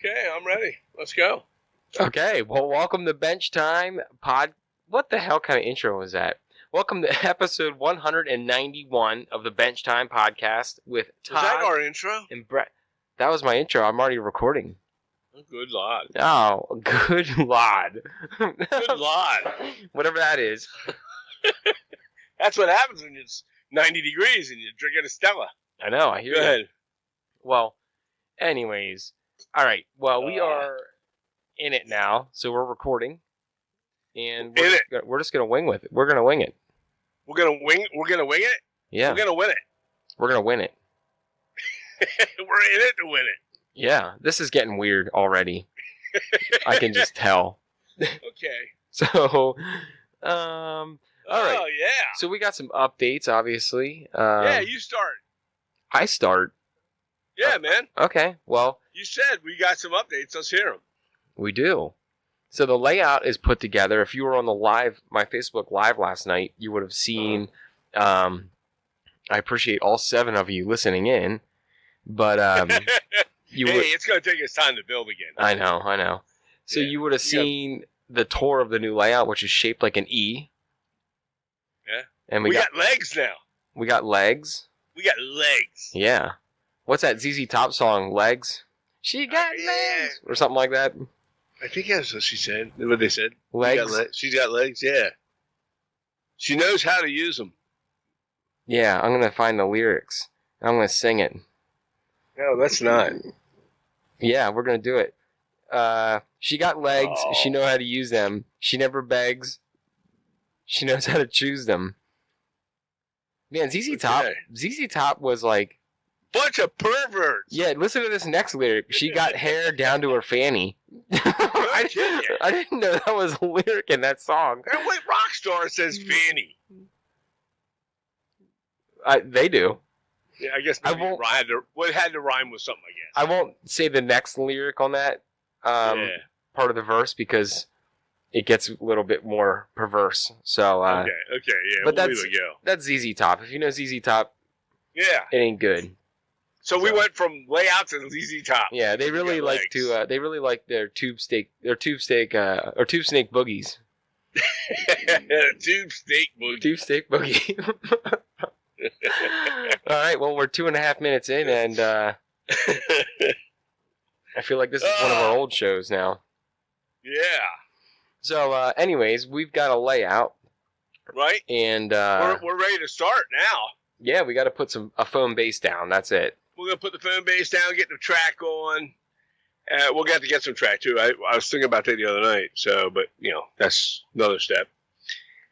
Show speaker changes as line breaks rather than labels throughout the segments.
Okay, I'm ready. Let's go.
Okay, well, welcome to Bench Time Pod. What the hell kind of intro was that? Welcome to episode 191 of the Bench Time Podcast with Todd.
Was that our intro?
And Brett. That was my intro. I'm already recording.
Good Lord.
Oh, good Lord.
Good Lord.
Whatever that is.
That's what happens when it's 90 degrees and you're drinking a Stella.
I know, I hear
Go
you.
ahead.
Well, anyways. All right, well, we are in it now, so we're recording. And we're just going to wing with it. We're going to wing it.
We're gonna wing it?
Yeah.
We're gonna win it.
We're going to win it.
We're in it to win it.
Yeah, this is getting weird already. I can just tell.
Okay.
So, all right.
Oh, yeah.
So we got some updates, obviously.
Yeah, you start.
I start.
Yeah, man.
Okay, well.
You said we got some updates. Let's hear them.
We do. So the layout is put together. If you were on my Facebook Live last night, you would have seen, I appreciate all 7 of you listening in, but
it's going to take us time to build again.
I know. So you would have seen the tour of the new layout, which is shaped like an E.
Yeah.
And
we got legs now.
We got legs.
We got legs.
Yeah. What's that ZZ Top song, Legs? She got legs! Or something like that.
I think that's what she said. What they said.
Legs?
She's got legs, yeah. She knows how to use them.
Yeah, I'm going to find the lyrics. I'm going to sing it.
No, that's not.
Yeah, we're going to do it. She got legs.
Oh.
She knows how to use them. She never begs. She knows how to choose them. Man, ZZ Top was like...
Bunch of perverts.
Yeah, listen to this next lyric. She got hair down to her fanny. I didn't know that was a lyric in that song.
And what rock star says fanny?
They do.
Yeah, I guess maybe it had to rhyme with something, I guess.
I won't say the next lyric on that part of the verse because it gets a little bit more perverse. So
okay, yeah.
But
we'll leave it go.
That's ZZ Top. If you know ZZ Top,
yeah,
it ain't good.
So we went from layout to ZZ Top.
Yeah, they really like to. They really like their tube snake boogies.
Tube snake boogie.
Tube snake boogie. All right. Well, we're 2.5 minutes in, and I feel like this is one of our old shows now.
Yeah.
So, anyways, we've got a layout,
right?
And
we're ready to start now.
Yeah, we got to put a foam base down. That's it.
We're going to put the foam base down, get the track going. We'll get to get some track, too. I was thinking about that the other night. So, but, that's another step.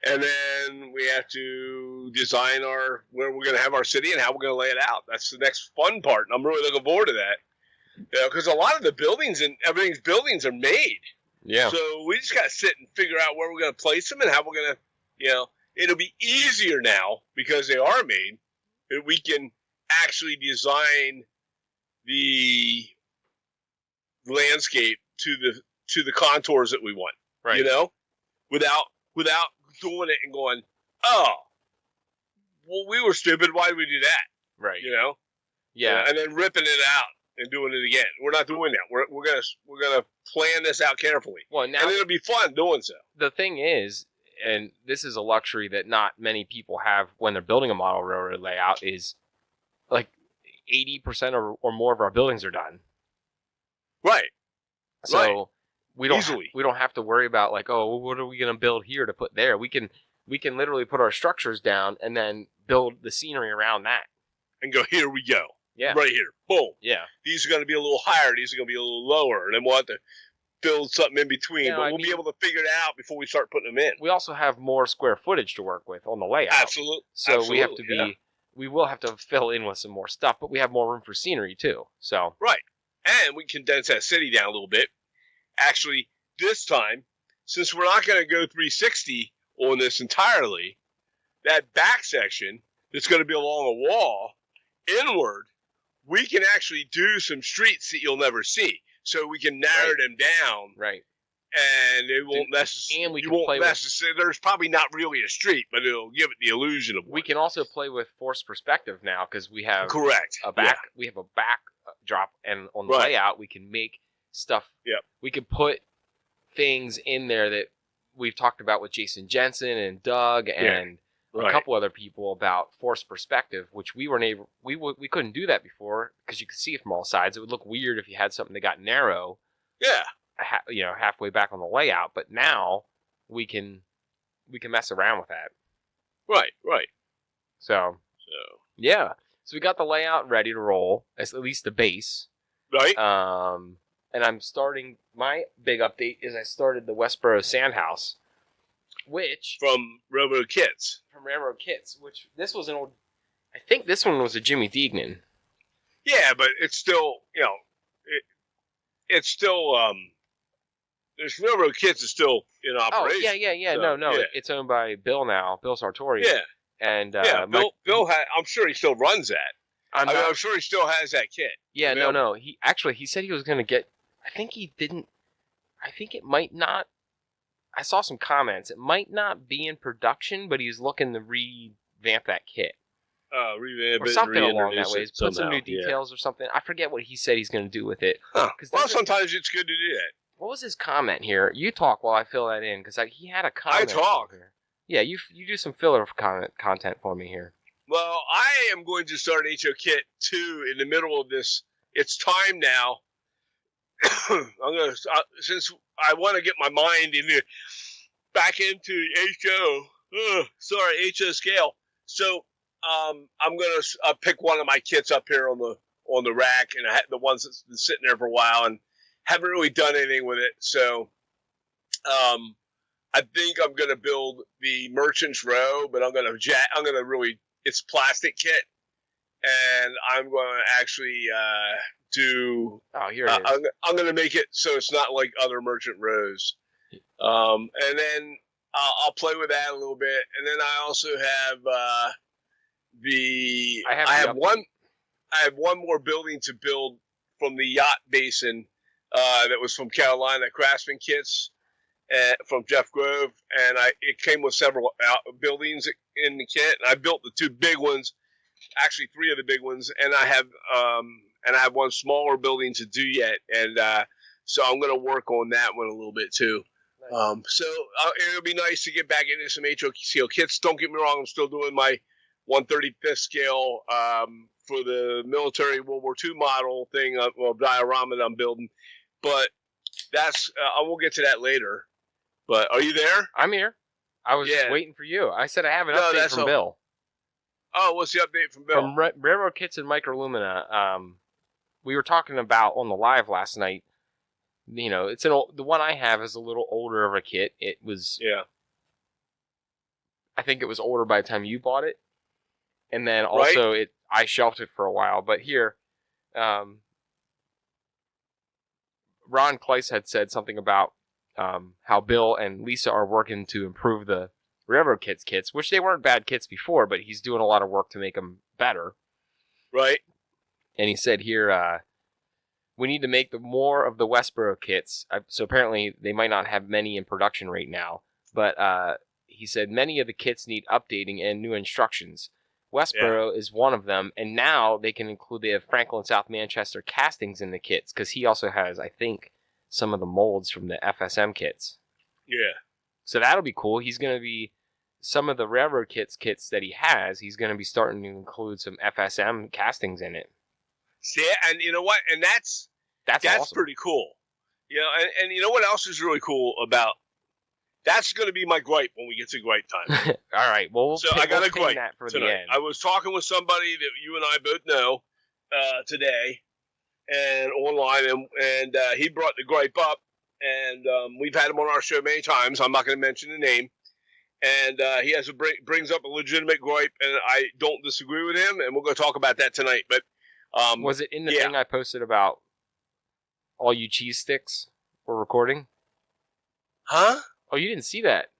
And then we have to design where we're going to have our city and how we're going to lay it out. That's the next fun part. And I'm really looking forward to that. Because a lot of the buildings and everything's buildings are made.
Yeah.
So we just got to sit and figure out where we're going to place them and how we're going to, it'll be easier now because they are made. That we can actually design the landscape to the contours that we want,
right?
Without doing it and going, oh, well, we were stupid. Why did we do that?
Right.
Yeah, and then ripping it out and doing it again. We're not doing that. We're gonna plan this out carefully.
Well, now,
and it'll be fun doing so.
The thing is, and this is a luxury that not many people have when they're building a model railroad layout, is like 80% or more of our buildings are done.
Right.
So we don't have to worry about like, oh, what are we going to build here to put there? We can literally put our structures down and then build the scenery around that.
And go, here we go.
Yeah.
Right here. Boom.
Yeah.
These are going to be a little higher. These are going to be a little lower. And then we'll have to build something in between. But we'll be able to figure it out before we start putting them in.
We also have more square footage to work with on the layout.
Absolutely.
So we have to be... We will have to fill in with some more stuff, but we have more room for scenery too. So
right, and we condense that city down a little bit. Actually, this time, since we're not going to go 360 on this entirely, that back section that's going to be along a wall inward, we can actually do some streets that you'll never see. So we can narrow them down.
Right.
And it won't necessarily. There's probably not really a street, but it'll give it the illusion of one.
We can also play with forced perspective now because we have
correct
a back. Yeah. We have a backdrop, and on the layout we can make stuff.
Yep.
We could put things in there that we've talked about with Jason Jensen and Doug and a couple other people about forced perspective, which we weren't able. We couldn't do that before because you could see it from all sides. It would look weird if you had something that got narrow.
Yeah.
Halfway back on the layout, but now we can mess around with that.
Right.
So yeah. So we got the layout ready to roll, at least the base.
Right.
And I'm starting, my big update is I started the Westboro Sandhouse, which...
From Railroad Kits.
From Railroad Kits, which this was an old... I think this one was a Jimmy Deignan.
Yeah, but it's still, it's still, this Railroad Kits is still in operation.
Oh, yeah. So, no. Yeah. It's owned by Bill now, Bill Sartori.
Yeah.
And,
Bill I'm sure he still runs that. I'm sure he still has that kit.
Yeah, no. He said he was going to get, I think it might not, I saw some comments. It might not be in production, but he's looking to revamp that kit.
Revamp
or something along that way. Put some new details
yeah.
or something. I forget what he said he's going to do with it.
Huh. Well, sometimes it's good to do that.
What was his comment here? You talk while I fill that in, because he had a comment.
I talk.
Here. Yeah, you do some filler content for me here.
Well, I am going to start HO Kit 2 in the middle of this. It's time now. Since I want to get my mind back into HO scale. So I'm going to pick one of my kits up here on the rack, and I had the ones that's been sitting there for a while and haven't really done anything with it. So I think I'm going to build the Merchant's Row, but I'm going to really, it's plastic kit, and I'm going to actually do.
Oh, here it is.
I'm going to make it so it's not like other Merchant Rows, and then I'll play with that a little bit, and then I also have I have one more building to build from the yacht basin that was from Carolina Craftsman Kits. From Jeff Grove, and it came with several buildings in the kit. And I built the two big ones, actually three of the big ones, and I have one smaller building to do yet, and so I'm going to work on that one a little bit too. Nice. So it'll be nice to get back into some HO kits. Don't get me wrong, I'm still doing my 1/35th scale for the military World War II model thing, diorama that I'm building, but that's I will get to that later. But are you there?
I'm here. I was just waiting for you. I said I have an update from Bill.
Oh, what's the update from Bill?
From Railroad Kits and Microlumina. We were talking about on the live last night. It's the one I have is a little older of a kit. It was. Yeah. I think it was older by the time you bought it, and then also I shelved it for a while. But here, Ron Kleiss had said something about how Bill and Lisa are working to improve the Railroad kits, which they weren't bad kits before, but he's doing a lot of work to make them better.
Right.
And he said here, we need to make more of the Westboro kits. So apparently they might not have many in production right now, but he said many of the kits need updating and new instructions. Westboro is one of them, and now they have Franklin South Manchester castings in the kits, because he also has, I think, some of the molds from the FSM kits.
Yeah.
So that'll be cool. He's going to be, some of the Railroad kits that he has, he's going to be starting to include some FSM castings in it.
See, and you know what? And that's
awesome.
Pretty cool. And you know what else is really cool about, that's going to be my gripe when we get to gripe time.
All right. Well,
I got a gripe
that for
tonight.
the end.
I was talking with somebody that you and I both know today, and online, and he brought the gripe up, and we've had him on our show many times. I'm not going to mention the name, and he brings up a legitimate gripe, and I don't disagree with him, and we're going to talk about that tonight. But
was it in the thing I posted about all you cheese sticks were recording?
Huh?
Oh, you didn't see that?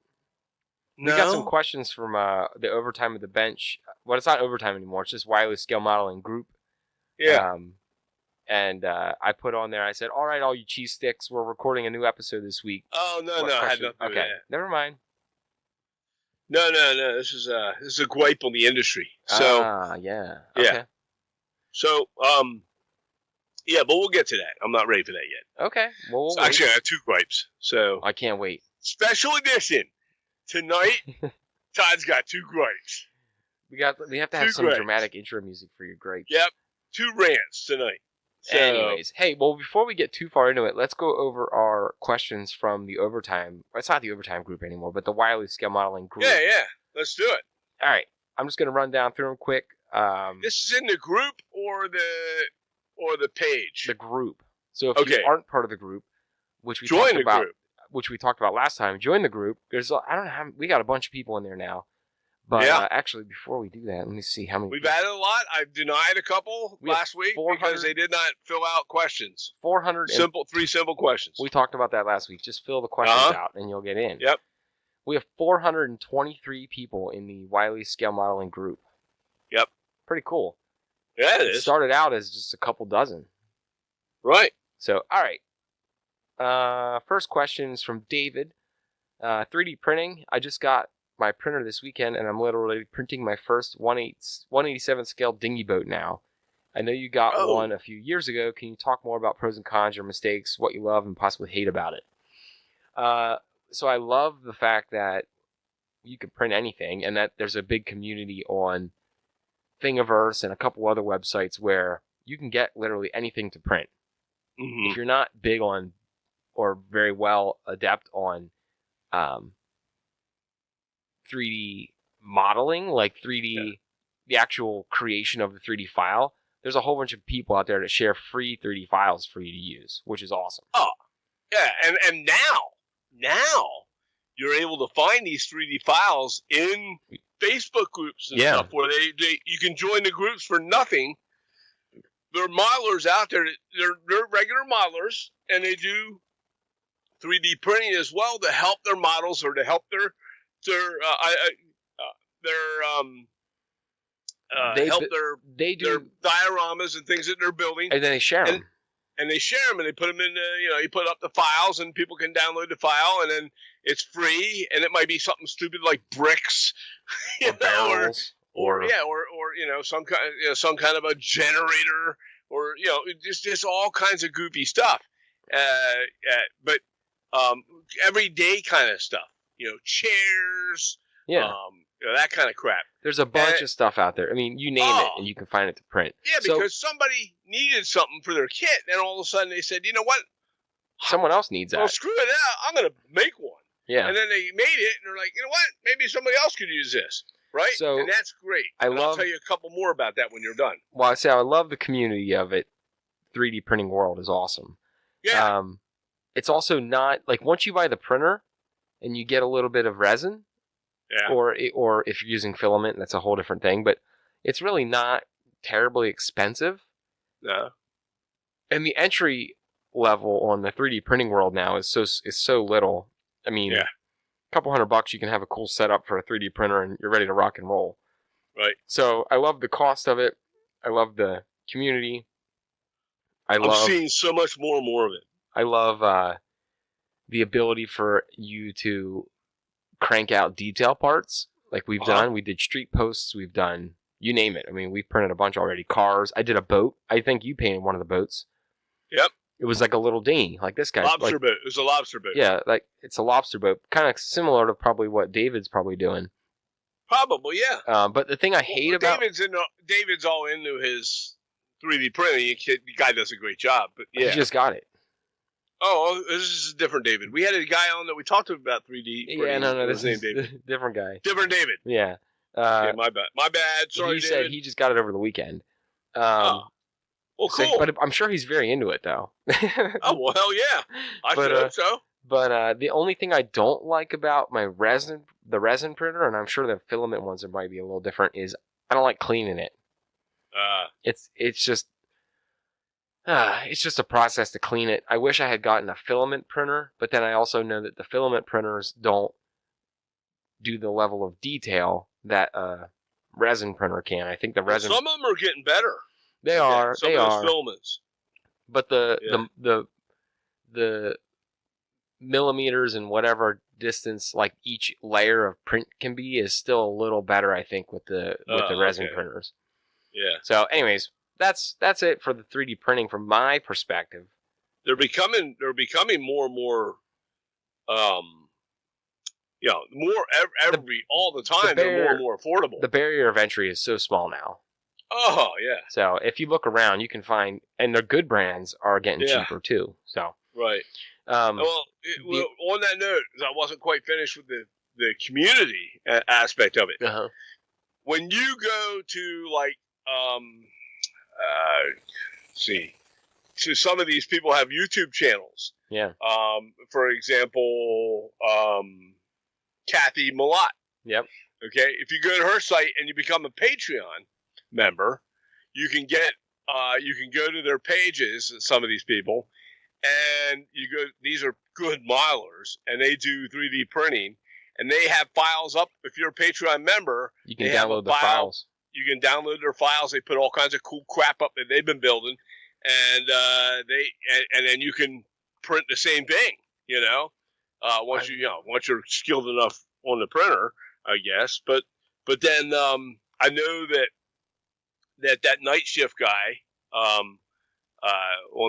No.
We got some questions from the Overtime of the Bench. Well, it's not Overtime anymore. It's just Wireless Scale Modeling Group.
Yeah.
And I put on there, I said, all right, all you cheese sticks, we're recording a new episode this week.
Oh, no, I had nothing to do with that.
Never mind.
No. This is a gripe on the industry. So,
yeah.
Okay. So, Yeah, but we'll get to that. I'm not ready for that yet.
Okay. Well,
So actually, I have 2 gripes. So
I can't wait.
special edition tonight. Todd's got 2 gripes.
We have to have
2
some
gripes.
dramatic intro music for your grapes.
Yep, 2 rants tonight. So,
Anyways, hey, well, before we get too far into it, let's go over our questions from the overtime. It's not the overtime group anymore, but the Wiley Scale Modeling group.
yeah, let's do it.
All right, I'm just gonna run down through them quick.
This is in the group or the page.
The group. So if you aren't part of the group, which we
join
talked
the
about,
group.
which we talked about last time, join the group. There's I don't know how we got a bunch of people in there now. But actually, before we do that, let me see how many.
We've added a lot. I denied a couple last week because they did not fill out questions. 3 simple questions.
We talked about that last week. Just fill the questions out, and you'll get in.
Yep.
We have 423 people in the Wiley Scale Modeling group.
Yep.
Pretty cool.
Yeah, it is.
Started out as just a couple dozen.
Right.
So, all right. First question is from David. 3D printing. I just got my printer this weekend, and I'm literally printing my first 187 scale dinghy boat now. I know you got one a few years ago. Can you talk more about pros and cons, your mistakes, what you love and possibly hate about it? So I love the fact that you can print anything, and that there's a big community on Thingiverse and a couple other websites where you can get literally anything to print.
Mm-hmm.
If you're not big on or very well adept on 3D modeling, like 3D, the actual creation of the 3D file, there's a whole bunch of people out there that share free 3D files for you to use, which is awesome.
Oh, yeah, and now you're able to find these 3D files in Facebook groups and stuff where you can join the groups for nothing. There are modelers out there. They're regular modelers, and they do 3D printing as well to help their models or to help their dioramas and things that they're building,
and then they share them.
And they share them, and they put them in. You put up the files, and people can download the file, and then it's free. And it might be something stupid like bricks,
barrels, or
some kind of a generator, or just all kinds of goofy stuff. But everyday kind of stuff. Chairs.
Yeah.
That kind of crap.
There's a bunch of stuff out there. I mean, you name it, and you can find it to print.
Yeah, because somebody needed something for their kit, and all of a sudden they said, you know what?
Someone else needs that.
Well, screw it out. I'm going to make one.
Yeah.
And then they made it, and they're like, you know what? Maybe somebody else could use this. Right?
So,
and that's great. I'll tell you a couple more about that when you're done.
Well, I love the community of it. 3D printing world is awesome.
Yeah.
It's also not, like, once you buy the printer and you get a little bit of resin, or if you're using filament, that's a whole different thing. But it's really not terribly expensive.
No.
And the entry level on the 3D printing world now is so little. I mean, a couple $100 you can have a cool setup for a 3D printer, and you're ready to rock and roll.
Right.
So I love the cost of it. I love the community.
I'm seeing so much more and more of it.
I love the ability for you to crank out detail parts like we've done. We did street posts. We've done, you name it. I mean, we've printed a bunch already. Cars. I did a boat. I think you painted one of the boats.
Yep.
It was like a little dinghy, like this guy.
Lobster boat. It was a lobster boat.
Yeah, like it's a lobster boat. Kind of similar to probably what David's probably doing.
Probably, yeah.
But the thing I hate about...
David's all into his 3D printing. The guy does a great job. But yeah.
He just got it.
Oh, this is a different David. We had a guy on that we talked about 3D.
Yeah, no, this is David. Different guy.
Different David.
Yeah.
Yeah, my bad. My bad. Sorry,
David. He
David.
said he just got it over the weekend.
Well, cool.
But I'm sure he's very into it, though.
Oh, well, hell yeah. I should hope so.
But the only thing I don't like about my resin printer, and I'm sure the filament ones might be a little different, is I don't like cleaning it. It's just a process to clean it. I wish I had gotten a filament printer, but then I also know that the filament printers don't do the level of detail that a resin printer can. I think the resin...
Some of them are getting better.
They are.
Some of those filaments.
But the millimeters and whatever distance like each layer of print can be is still a little better, I think, with the resin printers.
Yeah.
So anyways, that's it for the 3D printing from my perspective.
They're becoming more and more, all the time. They're more and more affordable.
The barrier of entry is so small now.
Oh yeah.
So if you look around, you can find, and the good brands are getting cheaper too. So
right. On that note, I wasn't quite finished with the community aspect of it.
Uh-huh.
When you go to like, so some of these people have YouTube channels.
Yeah.
For example, Kathy Malott.
Yep.
Okay. If you go to her site and you become a Patreon member, you can go to their pages, some of these people, and these are good modelers, and they do 3D printing, and they have files up. If you're a Patreon member,
you can download the files.
You can download their files. They put all kinds of cool crap up that they've been building, and then you can print the same thing, once you're skilled enough on the printer, I guess. But then I know that night shift guy on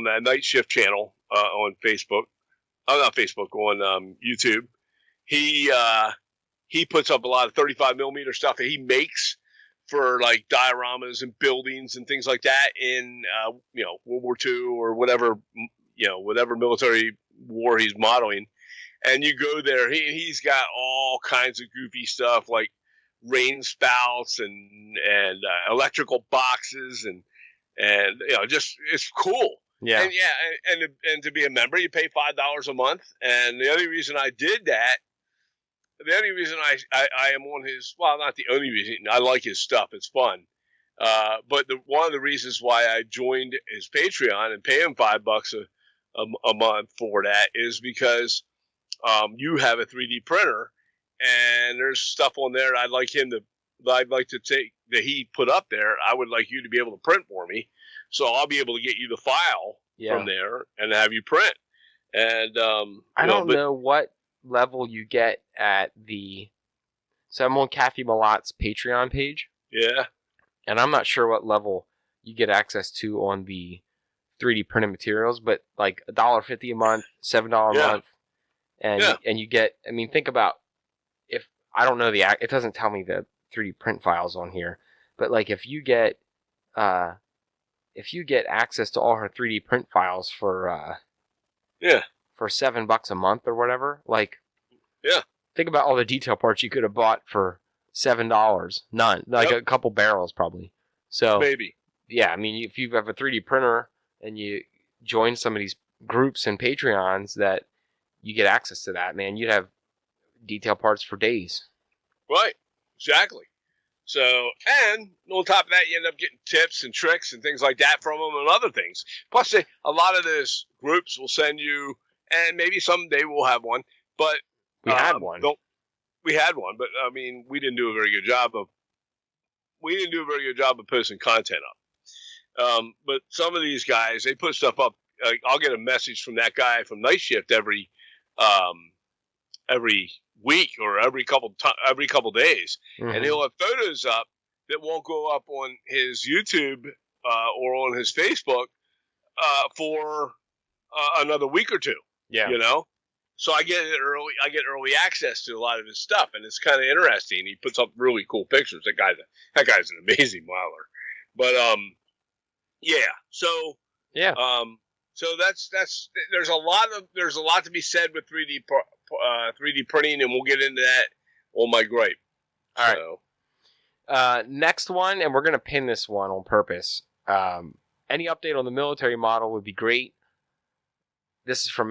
that night shift channel on Facebook, not Facebook, on YouTube, he puts up a lot of 35 millimeter stuff that he makes for like dioramas and buildings and things like that in World War II or whatever military war he's modeling. And you go there, he's got all kinds of goofy stuff like rain spouts and electrical boxes and just it's cool.
Yeah.
And to be a member, you pay $5 a month. And the only reason I did that, the only reason I am on his, well, not the only reason, I like his stuff. It's fun. But one of the reasons why I joined his Patreon and pay him $5 a month for that is because you have a 3D printer and there's stuff on there I'd like to take that he put up there. I would like you to be able to print for me. So I'll be able to get you the file from there and have you print. And
I don't know what level you get at so I'm on Kathy Malott's Patreon page.
Yeah.
And I'm not sure what level you get access to on the 3D printed materials, but like $1.50 a month, $7 a month. And you get, I mean, think about if, I don't know it doesn't tell me the 3D print files on here, but like if you get access to all her 3D print files for $7 a month or whatever, like, think about all the detail parts you could have bought for $7. None, like a couple barrels probably. So
maybe.
Yeah, I mean, if you have a 3D printer and you join some of these groups and Patreons that you get access to that, man, you'd have detail parts for days.
Right, exactly. So, and on top of that, you end up getting tips and tricks and things like that from them and other things. Plus, a lot of those groups will send you, and maybe someday we'll have one, but
we had one.
We had one, but I mean, we didn't do a very good job of posting content up. But some of these guys, they put stuff up. I'll get a message from that guy from Night Shift every week or every couple days, and he'll have photos up that won't go up on his YouTube or on his Facebook for another week or two. Yeah, So I get early access to a lot of his stuff, and it's kind of interesting. He puts up really cool pictures. That guy's an amazing modeler. But so that's there's a lot to be said with 3D printing, and we'll get into that on my gripe.
All right. Next one, and we're gonna pin this one on purpose. Any update on the military model would be great. This is from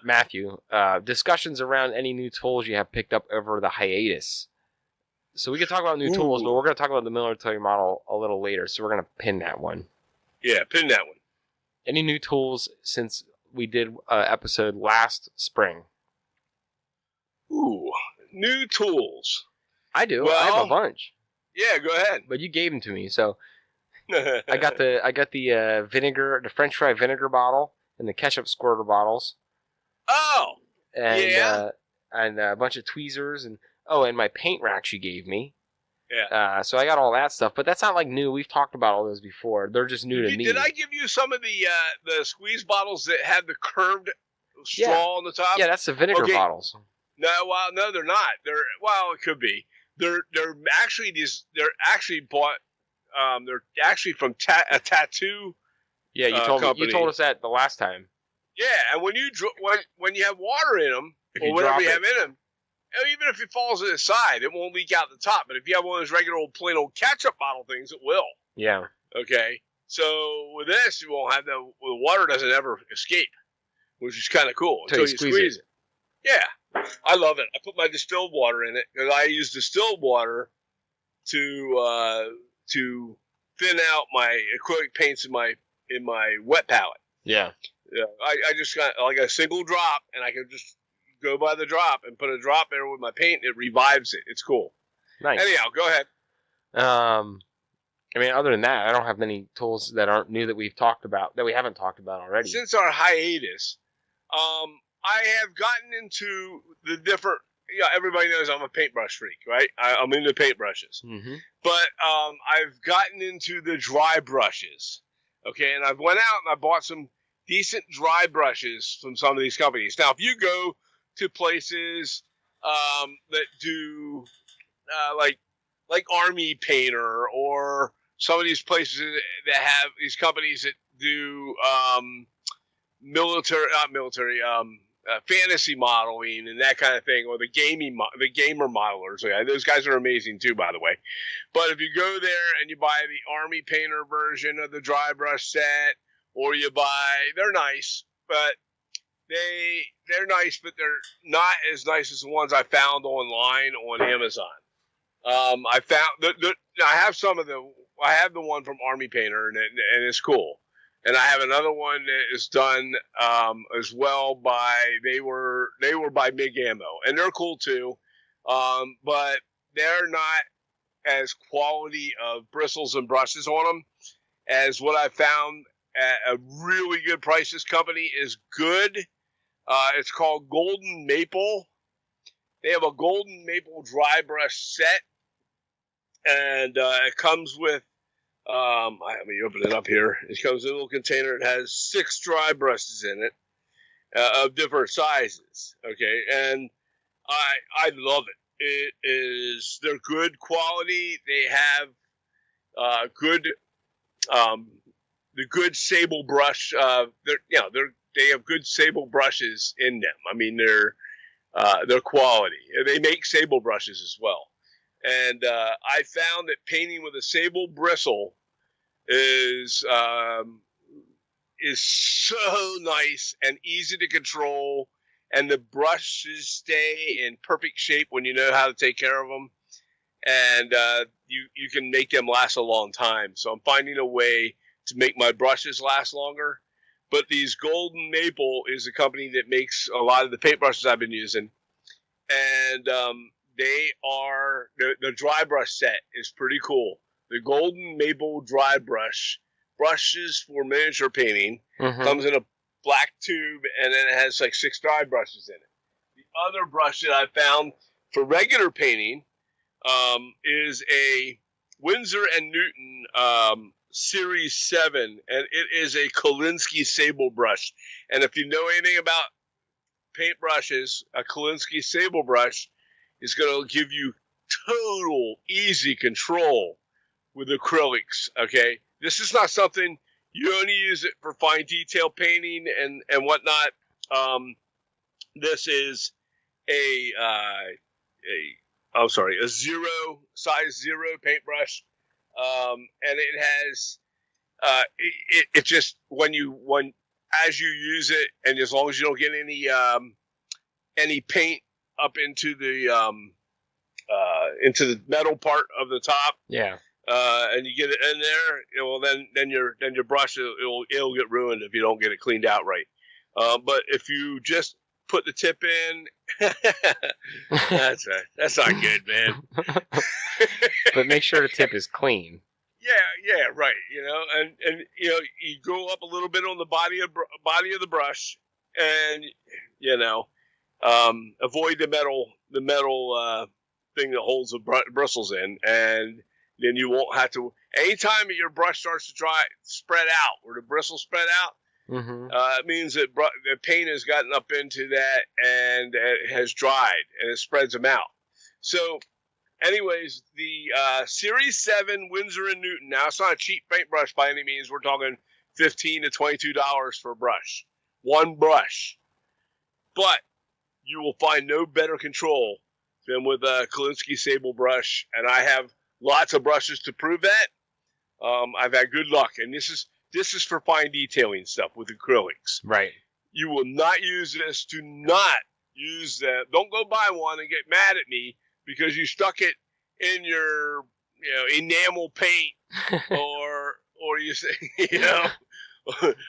Matthew. Discussions around any new tools you have picked up over the hiatus. So we can talk about new tools, but we're going to talk about the military model a little later. So we're going to pin that one.
Yeah, pin that one.
Any new tools since we did an episode last spring?
Ooh, new tools.
I do. I have a bunch.
Yeah, go ahead.
But you gave them to me, so I got the vinegar, the French fry vinegar bottle. And the ketchup squirter bottles.
Oh!
And a bunch of tweezers. And my paint rack she gave me.
Yeah.
So I got all that stuff, but that's not like new. We've talked about all those before. They're just new to me.
Did I give you some of the squeeze bottles that had the curved straw on the top?
Yeah, that's the vinegar bottles.
No, well, no, they're not. It could be. They're actually they're actually bought. They're actually from a tattoo.
Yeah, you told
company.
You told us that the last time.
Yeah, and when you have water in them, or whatever you have in them, even if it falls to the side, it won't leak out the top. But if you have one of those regular old plain old ketchup bottle things, it will.
Yeah.
Okay. So with this, you won't have the water doesn't ever escape, which is kind of cool until you squeeze it. Yeah, I love it. I put my distilled water in it because I use distilled water to thin out my acrylic paints in my wet palette.
Yeah.
Yeah. I just got like a single drop, and I can just go by the drop and put a drop there with my paint. It revives it. It's cool.
Nice.
Anyhow, go ahead.
I mean, other than that, I don't have many tools that aren't new that we haven't talked about already.
Since our hiatus, I have gotten into the different. Everybody knows I'm a paintbrush freak, right? I'm into paintbrushes.
Mm-hmm.
But I've gotten into the dry brushes. Okay, and I've went out and I bought some decent dry brushes from some of these companies. Now, if you go to places that do like Army Painter or some of these places that have these companies that do fantasy modeling and that kind of thing, or the gamer modelers. Yeah, those guys are amazing too, by the way. But if you go there and you buy the Army Painter version of the dry brush set, or they're nice, but they're nice, but they're not as nice as the ones I found online on Amazon. I found I have the one from Army Painter, and it's cool. And I have another one that is done as well they were by Mig Ammo, and they're cool too, but they're not as quality of bristles and brushes on them as what I found at a really good price. This company is good. It's called Golden Maple. They have a Golden Maple dry brush set, and it comes with let me open it up here. It comes in a little container. It has 6 dry brushes in it of different sizes. Okay, and I love it. They're good quality. They have the good sable brush. They have good sable brushes in them. I mean, they're quality. They make sable brushes as well. And I found that painting with a sable bristle is so nice and easy to control, and the brushes stay in perfect shape when you know how to take care of them, and you can make them last a long time. So I'm finding a way to make my brushes last longer. But these Golden Maple is a company that makes a lot of the paintbrushes I've been using, and the dry brush set is pretty cool. The Golden Maple dry brushes for miniature painting, comes in a black tube, and then it has like 6 dry brushes in it. The other brush that I found for regular painting is a Winsor & Newton Series 7, and it is a Kolinsky sable brush. And if you know anything about paintbrushes, a Kolinsky sable brush is going to give you total easy control with acrylics. Okay, this is not something you only use it for fine detail painting and whatnot. This is a size 0 paintbrush, and it has it just as you use it, and as long as you don't get any paint up into the metal part of the top.
Yeah.
And you get it in there, well, then your brush it'll get ruined if you don't get it cleaned out right. But if you just put the tip in, that's not good, man.
But make sure the tip is clean.
Yeah, right. And you go up a little bit on the body of the brush, and avoid the metal thing that holds the bristles in, and then you won't have to. Anytime your brush starts to spread out, or the bristles spread out, it means that the paint has gotten up into that and it has dried, and it spreads them out. So, anyways, the Series 7 Winsor & Newton. Now, it's not a cheap paintbrush by any means. We're talking $15 to $22 for a brush. One brush. But you will find no better control than with a Kolinsky Sable brush, and I have lots of brushes to prove that. I've had good luck, and this is for fine detailing stuff with acrylics.
Right.
You will not use this. Do not use that. Don't go buy one and get mad at me because you stuck it in your enamel paint or you say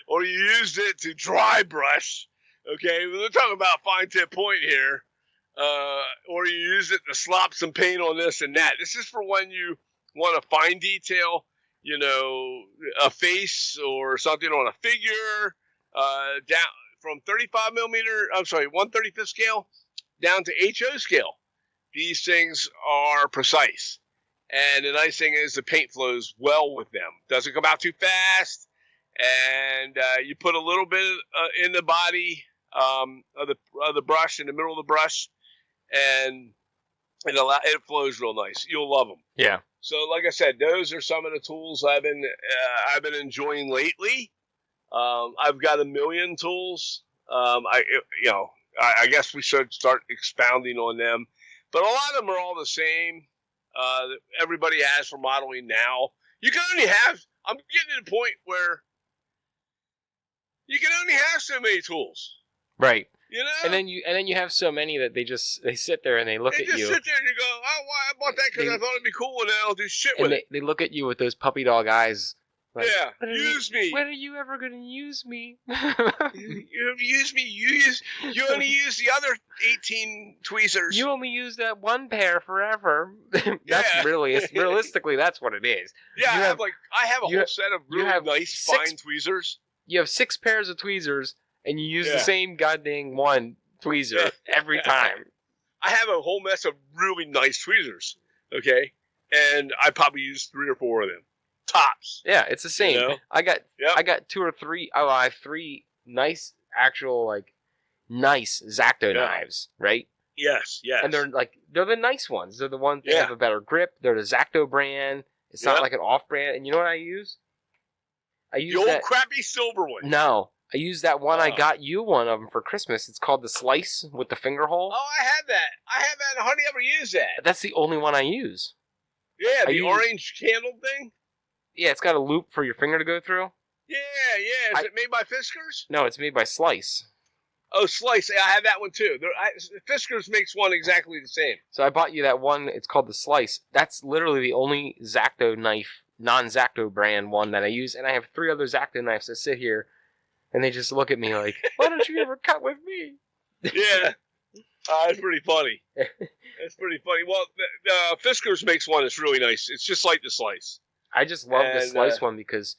or you used it to dry brush. Okay, we're talking about fine tip point here. Or you use it to slop some paint on this and that. This is for when you want a fine detail, a face or something on a figure, down from 1/35 scale down to HO scale. These things are precise. And the nice thing is the paint flows well with them. Doesn't come out too fast. And you put a little bit in the body of the brush, in the middle of the brush, and it flows real nice. You'll love them.
Yeah.
So, like I said, those are some of the tools I've been enjoying lately. I've got a million tools. I guess we should start expounding on them, but a lot of them are all the same. Everybody has for modeling now. You can only have. I'm getting to the point where you can only have so many tools.
Right. And then you have so many that they sit there and they look at you.
They just sit there and you go, oh, why I bought that because I thought it'd be cool and then I'll do shit with it.
They look at you with those puppy dog eyes. Like,
yeah, use me.
When are you ever going to use me?
You use me. You only use the other 18 tweezers.
You only use that one pair forever. Realistically, that's what it is.
Yeah, I have a whole set of really nice fine tweezers.
You have 6 pairs of tweezers, and you use the same goddamn one tweezer every time.
I have a whole mess of really nice tweezers, okay? And I probably use 3 or 4 of them. Tops.
Yeah, it's the same. I got 2 or 3. Oh, I have 3 nice, actual, nice X-Acto knives, right?
Yes.
And they're the nice ones. They're the ones that have a better grip. They're the X-Acto brand. It's not like an off-brand. And you know what I use?
The old crappy silver one.
No. I used that one. I got you one of them for Christmas. It's called the Slice with the finger hole.
Oh, I have that. I haven't hardly ever used that.
That's the only one I use.
Yeah, the orange candle thing?
Yeah, it's got a loop for your finger to go through.
Yeah. Is it made by Fiskars?
No, it's made by Slice.
Oh, Slice. Yeah, I have that one too. Fiskars makes one exactly the same.
So I bought you that one. It's called the Slice. That's literally the only X-Acto knife, non-X-Acto brand one that I use. And I have 3 other X-Acto knives that sit here, and they just look at me like, why don't you ever cut with me?
Yeah. That's pretty funny. That's pretty funny. Well, Fiskars makes one that's really nice. It's just like the Slice.
I just love the Slice one because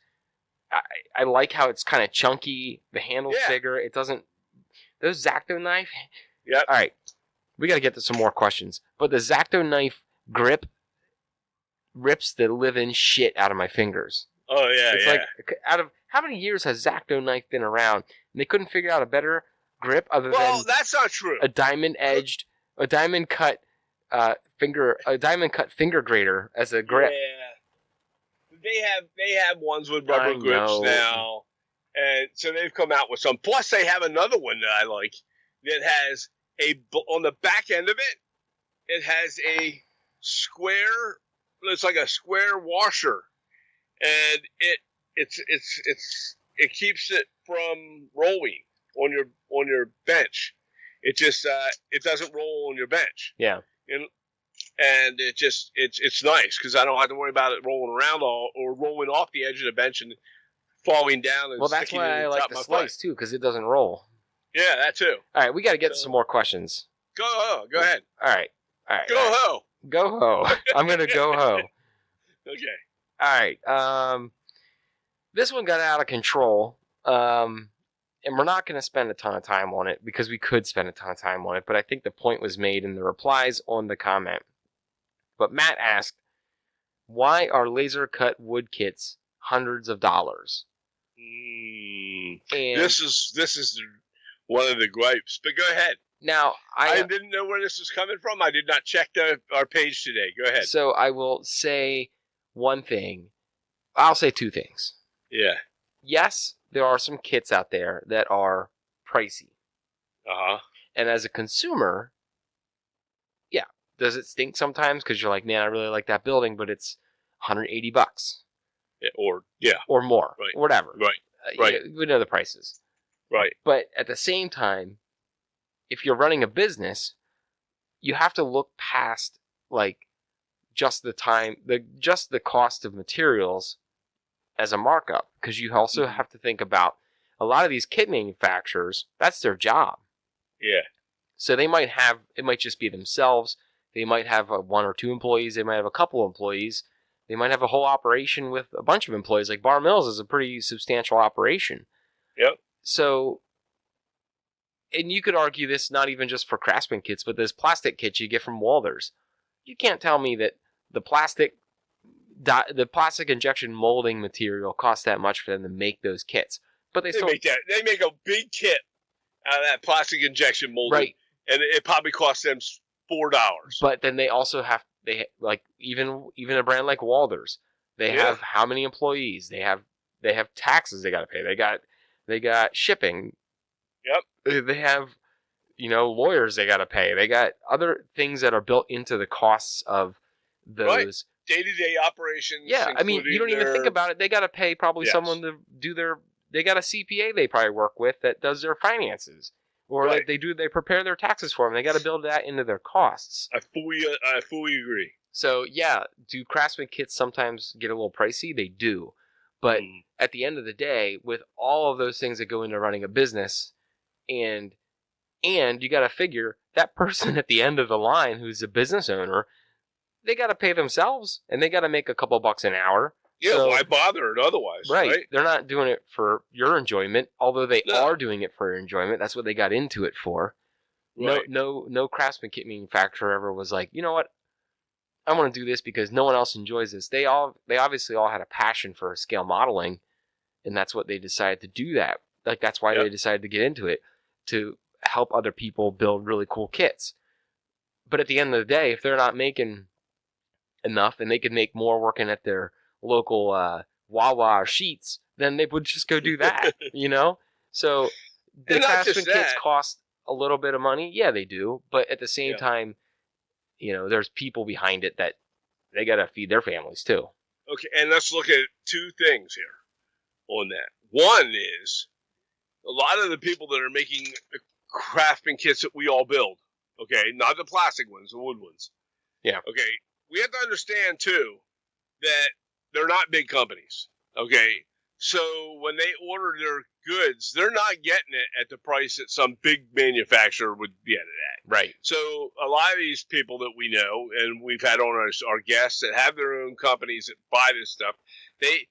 I like how it's kind of chunky. The handle's bigger. It doesn't... Those X-Acto knife...
Yep.
All right. We got to get to some more questions. But the X-Acto knife grip rips the living shit out of my fingers.
Oh, yeah,
it's like, out of... How many years has X-Acto knife been around? And they couldn't figure out a better grip other than...
Well, that's not true.
A diamond cut finger grater as a grip.
Yeah. They have ones with rubber grips now, and so they've come out with some. Plus, they have another one that I like that has on the back end of it. It has a square. It's like a square washer, and it keeps it from rolling on your bench. It just it doesn't roll on your bench.
Yeah.
And it's nice because I don't have to worry about it rolling around or rolling off the edge of the bench and falling down. And
that's why I like the Slice too, because it doesn't roll.
Yeah, that too.
All right, we got to get to some more questions.
Go ahead.
All right.
Go ho.
I'm gonna go ho.
Okay.
All right. This one got out of control. And we're not going to spend a ton of time on it because we could spend a ton of time on it, but I think the point was made in the replies on the comment. But Matt asked, why are laser cut wood kits hundreds of dollars? And
this is one of the gripes. But go ahead.
Now,
I didn't know where this was coming from. I did not check our page today. Go ahead.
So I will say one thing. I'll say two things.
Yeah.
Yes, there are some kits out there that are pricey.
Uh-huh.
And as a consumer, yeah, does it stink sometimes? Because you're like, man, I really like that building, but it's $180. Or more.
Right.
Whatever.
Right.
Right. We know the prices.
Right.
But at the same time, if you're running a business, you have to look past like just the cost of materials as a markup, because you also have to think about a lot of these kit manufacturers, that's their job.
Yeah.
So it might just be themselves. They might have one or two employees. They might have a couple of employees. They might have a whole operation with a bunch of employees. Like Bar Mills is a pretty substantial operation.
Yep.
So, and you could argue this not even just for Craftsman kits, but those plastic kits you get from Walthers. You can't tell me that the plastic injection molding material costs that much for them to make those kits. But they
make a big kit out of that plastic injection molding,
right?
And it probably costs them $4.
But then they also even a brand like Walthers, they have how many employees? They have taxes they got to pay. They got shipping.
Yep.
They have lawyers they got to pay. They got other things that are built into the costs of those
day-to-day operations.
Yeah, I mean, you don't even think about it. They got to pay probably someone to do they got a CPA they probably work with that does their finances. Or like they prepare their taxes for them. They got to build that into their costs.
I fully agree.
So, yeah, do Craftsman kits sometimes get a little pricey? They do. But at the end of the day, with all of those things that go into running a business, and you got to figure that person at the end of the line who's a business owner, they got to pay themselves, and they got to make a couple bucks an hour.
Yeah, so, why bother it otherwise? Right.
They're not doing it for your enjoyment, although they are doing it for your enjoyment. That's what they got into it for. Right. No Craftsman kit manufacturer ever was like, you know what? I want to do this because no one else enjoys this. They obviously all had a passion for scale modeling, and that's what they decided to do that. Like that's why they decided to get into it, to help other people build really cool kits. But at the end of the day, if they're not making enough and they could make more working at their local Wawa or Sheets, then they would just go do that, So the Craftsman kits cost a little bit of money. Yeah, they do. But at the same time, there's people behind it that they got to feed their families too.
Okay, and let's look at two things here on that. One is a lot of the people that are making the Craftsman kits that we all build, okay, not the plastic ones, the wood ones.
Yeah.
Okay, we have to understand too that they're not big companies, okay? So when they order their goods, they're not getting it at the price that some big manufacturer would get it at.
Right.
So a lot of these people that we know, and we've had on our guests that have their own companies that buy this stuff, they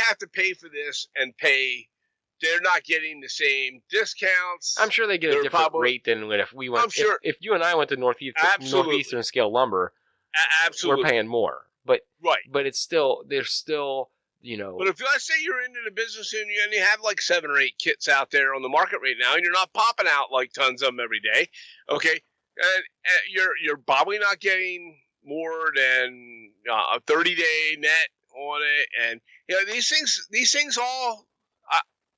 have to pay for this and pay. They're not getting the same discounts.
I'm sure they get a different rate than if we went. I'm sure. If you and I went to Northeastern Scale Lumber,
absolutely,
we're paying more. But it's still, there's still,
But if let's say you're into the business and you only have like 7 or 8 kits out there on the market right now, and you're not popping out like tons of them every day, okay, and you're probably not getting more than a 30-day net on it, and these things all.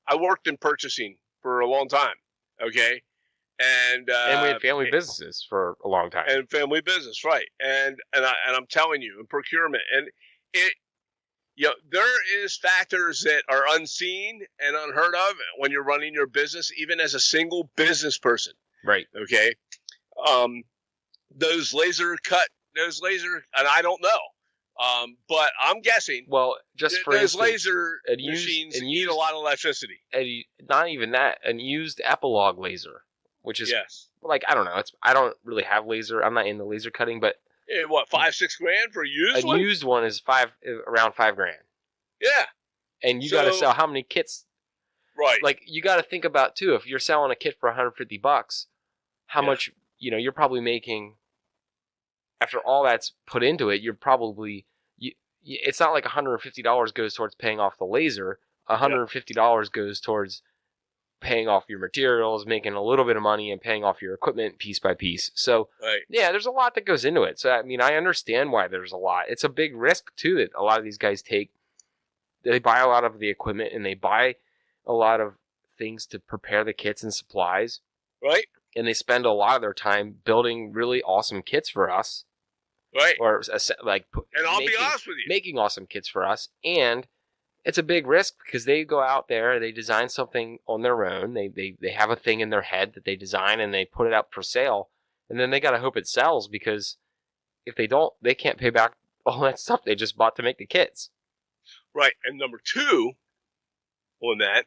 I worked in purchasing for a long time, okay, and
we had family businesses for a long time,
and family business, right, and I'm telling you, in procurement, and it. There is factors that are unseen and unheard of when you're running your business, even as a single business person.
Right.
Okay. Those laser, and I don't know. But I'm guessing.
Well, just for
those
instance,
laser machines need a lot of electricity.
Not even that, an used epilogue laser, which is
yes.
I don't know. I don't really have laser. I'm not into laser cutting, but.
What, $5-6 grand for a used one?
A used one is around $5 grand.
Yeah.
And you got to sell how many kits?
Right.
Like you got to think about too. If you're selling a kit for $150, how much? You're probably making after all that's put into it, you're probably it's not like $150 goes towards paying off the laser. $150 goes towards paying off your materials, making a little bit of money, and paying off your equipment piece by piece. So, yeah, there's a lot that goes into it. So, I mean, I understand why there's a lot. It's a big risk, too, that a lot of these guys take. They buy a lot of the equipment, and they buy a lot of things to prepare the kits and supplies.
Right.
And they spend a lot of their time building really awesome kits for us.
Right.
Or, like,
and I'll be honest with you,
making awesome kits for us. And it's a big risk because they go out there, they design something on their own. They have a thing in their head that they design and they put it out for sale. And then they got to hope it sells because if they don't, they can't pay back all that stuff they just bought to make the kits.
Right. And number two on that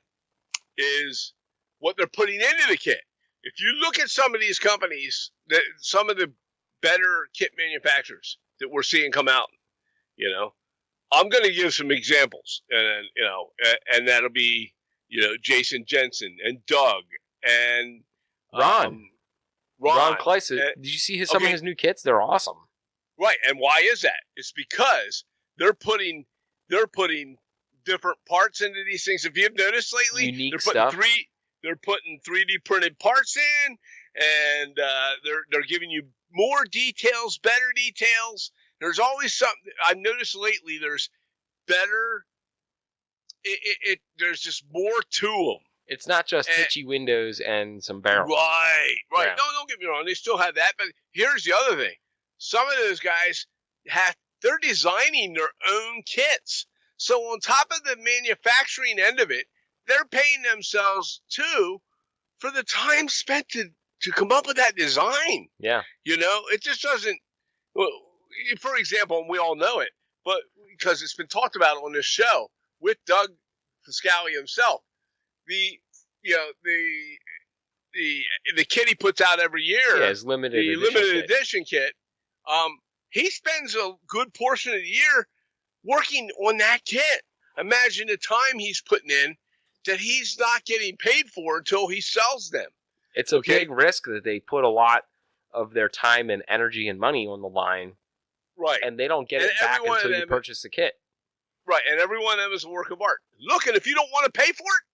is what they're putting into the kit. If you look at some of these companies, some of the better kit manufacturers that we're seeing come out, you know, I'm going to give some examples, and you know, and that'll be, you know, Jason Jensen and Doug and
Ron Kleiss. Did you see some of his new kits? They're awesome.
Right, and why is that? It's because they're putting different parts into these things. If you've noticed lately,
unique stuff.
They're putting 3D printed parts in, and they're giving you more details, better details. There's always something I've noticed lately. There's better. There's just more to them.
It's not just hitchy windows and some barrels.
Right.
Yeah.
No, don't get me wrong. They still have that, but here's the other thing. Some of those guys they're designing their own kits. So on top of the manufacturing end of it, they're paying themselves too for the time spent to come up with that design.
Yeah.
You know, it just doesn't. Well, for example, and we all know it, but because it's been talked about on this show with Doug Fiscali himself, the kit he puts out every year,
his limited
edition kit. He spends a good portion of the year working on that kit. Imagine the time he's putting in that he's not getting paid for until he sells them.
It's a big risk that they put a lot of their time and energy and money on the line.
Right.
And they don't get it back until you purchase the kit.
Right. And every one of them is a work of art. Look, and if you don't want to pay for it,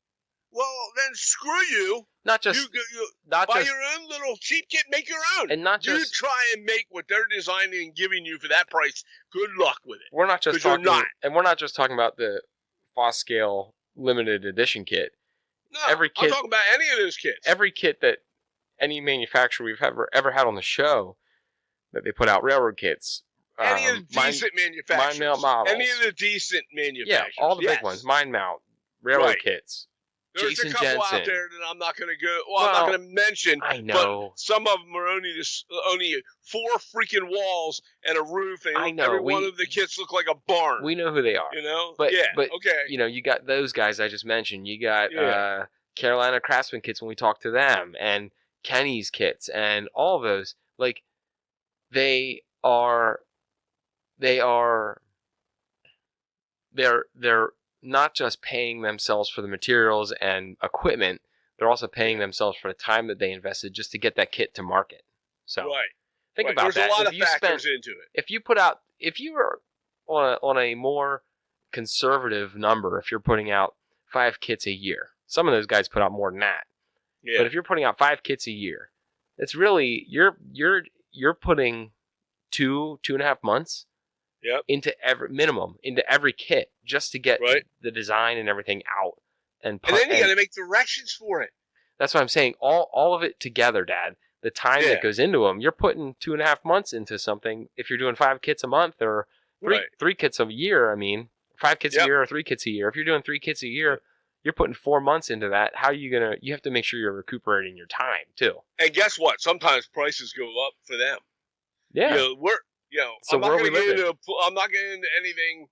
well, then screw you.
Not just
buy your own little cheap kit, make your own.
And not just
you try and make what they're designing and giving you for that price. Good luck with it.
We're not just talking we're not just talking about the Foscale limited edition kit.
No, I'm talking about any of those kits.
Every kit that any manufacturer we've ever had on the show that they put out, railroad kits.
Any of the decent manufacturers.
Mind mount models.
Any of the decent manufacturers.
Yeah, all the big ones. Mind mount, railroad kits.
There's
Jason
a couple
Jensen.
out there that I'm not going to go. Well, I'm not going to mention.
I know.
But some of them are only 4 freaking walls and a roof, and
I know.
every one of the kits look like a barn.
We know who they are.
You know.
But
okay.
You know, you got those guys I just mentioned. You got Carolina Craftsman kits when we talked to them, and Kenny's kits, and all of those. Like, they're not just paying themselves for the materials and equipment, they're also paying themselves for the time that they invested just to get that kit to market. So think about that.
There's a lot of factors into it.
If you were on a more conservative number, if you're putting out 5 kits a year, some of those guys put out more than that.
Yeah.
But if you're putting out 5 kits a year, it's really you're putting 2.5 months into every kit just to get the design and everything out. And then
you got to make directions for it.
That's what I'm saying. All of it together, Dad. The time that goes into them. You're putting 2.5 months into something. If you're doing 5 kits a month or 3 kits a year, 5 kits a year or 3 kits a year. If you're doing 3 kits a year, you're putting 4 months into that. How are you gonna? You have to make sure you're recuperating your time too.
And guess what? Sometimes prices go up for them.
Yeah.
I'm not going to get into anything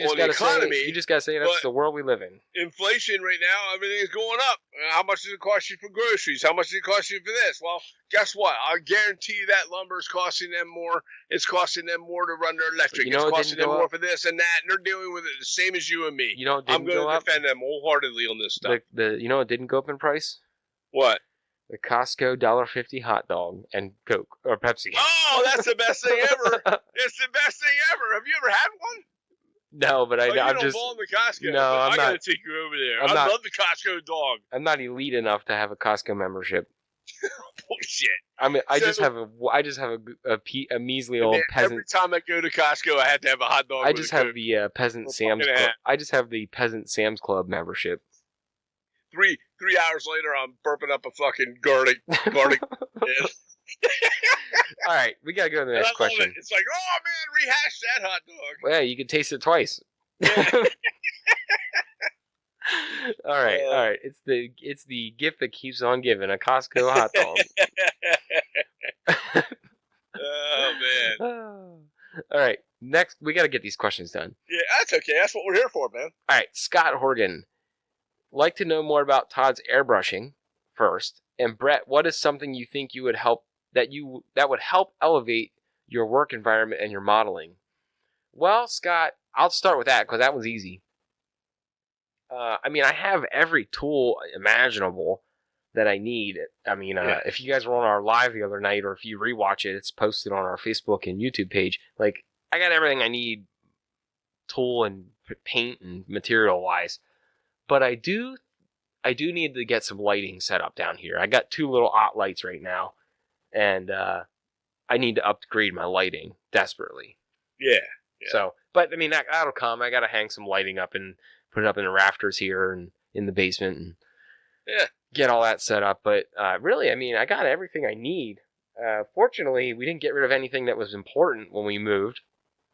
on the economy.
You just got to say that's the world we live in.
Inflation right now, everything is going up. How much does it cost you for groceries? How much does it cost you for this? Well, guess what? I guarantee you that lumber is costing them more. It's costing them more to run their electric. It's costing them more for this and that. And they're dealing with it the same as you and me.
I'm
going to defend them wholeheartedly on this stuff.
You know what didn't go up in price?
What?
The Costco $1.50 hot dog and Coke or Pepsi.
Oh, that's the best thing ever. It's the best thing ever. Have you ever had one?
No, but
I'm
I'm just.
belong to Costco.
No, I'm
I
not.
gotta take you over there.
I'm
I
not-
love the Costco dog.
I'm not elite enough to have a Costco membership.
Bullshit.
I mean, I
So-
just have a measly old
Man,
peasant.
every time I go to Costco, I have to have a hot dog.
I
with
just
a
have
Coke.
the peasant
Well,
Sam's
fucking
Club.
hat.
I just have the peasant Sam's Club membership.
3 hours later, I'm burping up a fucking garlic. Yeah.
All right, we gotta go to the
And I
next
love it.
question.
It's like, oh man, rehash that hot dog.
Well, yeah, you can taste it twice. All right. It's the gift that keeps on giving. A Costco hot dog.
Oh man.
All right. Next, we got to get these questions done.
Yeah, that's okay. That's what we're here for, man.
All right. Scott Horgan, like to know more about Todd's airbrushing first. And Brett, what is something you think you would help that would help elevate your work environment and your modeling? Well, Scott, I'll start with that because that was easy. I mean, I have every tool imaginable that I need. I mean, if you guys were on our live the other night, or if you rewatch it, it's posted on our Facebook and YouTube page. Like, I got everything I need, tool and paint and material wise. But I do need to get some lighting set up down here. I got 2 little OT lights right now, and I need to upgrade my lighting desperately.
Yeah.
So, but I mean, that'll come. I got to hang some lighting up and put it up in the rafters here and in the basement and get all that set up. But really, I mean, I got everything I need. Fortunately, we didn't get rid of anything that was important when we moved.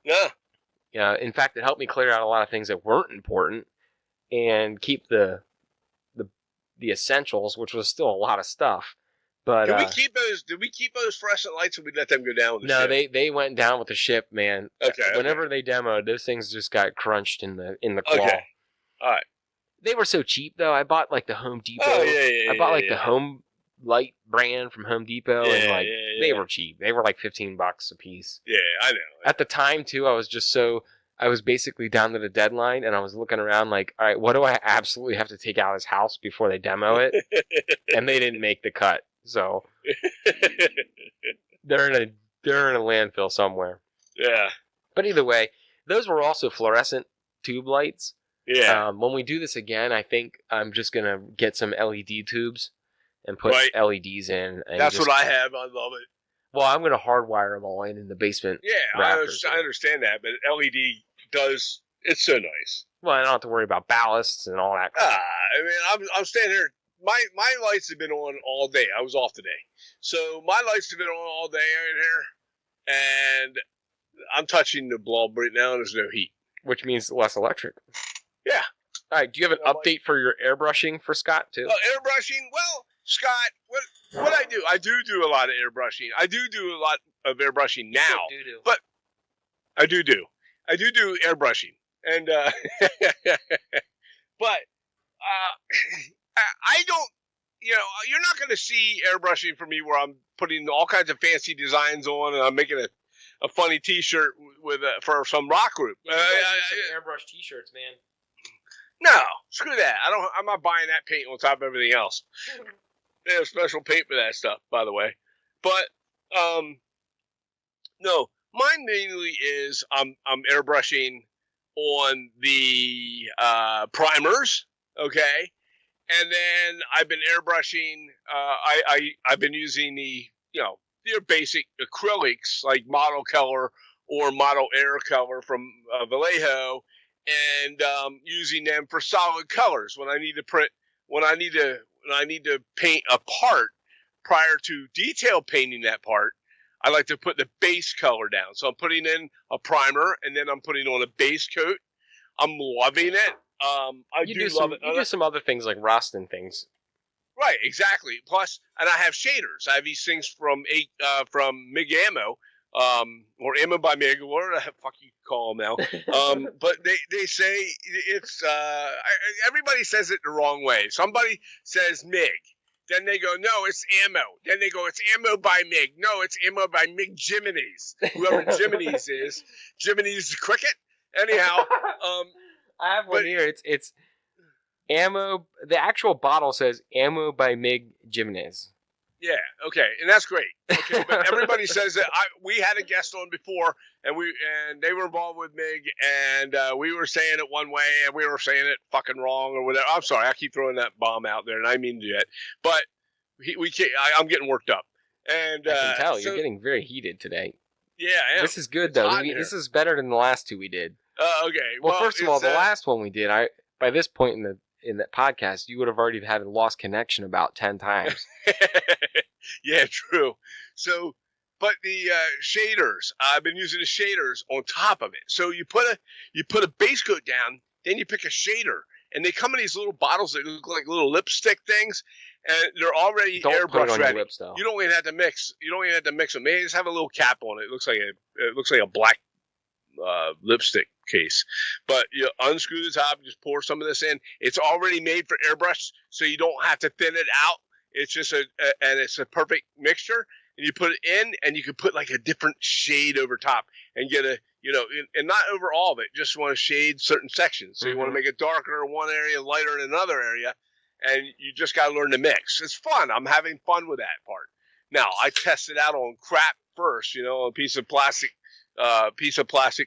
No.
In fact, it helped me clear out a lot of things that weren't important and keep the essentials, which was still a lot of stuff. But
Did we keep those fluorescent lights, or we let them go down with the
no,
ship?
they went down with the ship, man.
Okay.
Whenever they demoed, those things just got crunched in the claw.
Okay. All right.
They were so cheap though. I bought like the Home Depot.
Oh yeah.
I bought like the Home Light brand from Home Depot, and like they were cheap. They were like $15 a piece.
Yeah, I know.
At the time too, I was basically down to the deadline, and I was looking around like, all right, what do I absolutely have to take out of this house before they demo it? And they didn't make the cut, so they're in a landfill somewhere.
Yeah.
But either way, those were also fluorescent tube lights.
Yeah.
When we do this again, I think I'm just gonna get some LED tubes and put LEDs in. And
that's what I have. I love it.
Well, I'm gonna hardwire them all in the basement.
Yeah, I understand that, but LED does. It's so nice.
Well, I don't have to worry about ballasts and all that.
I mean, I'm standing here. My lights have been on all day. I was off today, so my lights have been on all day in here, and I'm touching the bulb right now, and there's no heat,
which means less electric.
Yeah.
All right. Do you have an update for your airbrushing for Scott too?
Airbrushing. Well, Scott, what I do a lot of airbrushing. I do a lot of airbrushing now, but I do airbrushing, and but I don't. You know, you're not going to see airbrushing for me where I'm putting all kinds of fancy designs on, and I'm making a funny T-shirt with for some rock group.
Yeah, some airbrush T-shirts, man.
No, screw that. I'm not buying that paint on top of everything else. They have special paint for that stuff, by the way. But no, mine mainly is I'm airbrushing on the primers, okay, and then I've been airbrushing. I've been using your basic acrylics like Model Color or Model Air Color from Vallejo. And using them for solid colors when I need to paint a part prior to detail painting that part. I like to put the base color down. So I'm putting in a primer and then I'm putting on a base coat. I'm loving it. I do love it.
You do some other things like rust and things.
Right, exactly. Plus, and I have shaders. I have these things from MIG Ammo. Or Ammo by Mig, or whatever the fuck you call them now. But they say it's, everybody says it the wrong way. Somebody says MIG. Then they go, no, it's ammo. Then they go, it's ammo by MIG. No, it's ammo by MIG Jiminy's. Whoever Jiminy's is. Jiminy's cricket. Anyhow.
I have one here. It's ammo. The actual bottle says ammo by MIG Jiminy's.
Yeah, okay, and that's great. Okay, but everybody says that we had a guest on before, and they were involved with Mig, and we were saying it one way, and we were saying it fucking wrong or whatever. I'm sorry, I keep throwing that bomb out there, and I mean to do that, but we can't. I'm getting worked up, and
I can tell you're getting very heated today.
Yeah, I am.
This is good though. This is better than the last two we did.
Okay.
Well, first of all, the last one we did, by this point in that podcast, you would have already had a lost connection about 10 times.
Yeah, true. So, but the shaders, I've been using the shaders on top of it. So you put a base coat down, then you pick a shader, and they come in these little bottles that look like little lipstick things, and they're already airbrush ready.
Lips, though.
You don't even have to mix. You don't even have to mix them. They just have a little cap on it. It looks like a black lipstick case, but you unscrew the top, just pour some of this in. It's already made for airbrush, so you don't have to thin it out. It's just and it's a perfect mixture, and you put it in, and you can put like a different shade over top and get and not over all of it. Just want to shade certain sections. So you want to make it darker in one area, lighter in another area, and you just got to learn to mix. It's fun. I'm having fun with that part. Now I test it out on crap first, a piece of plastic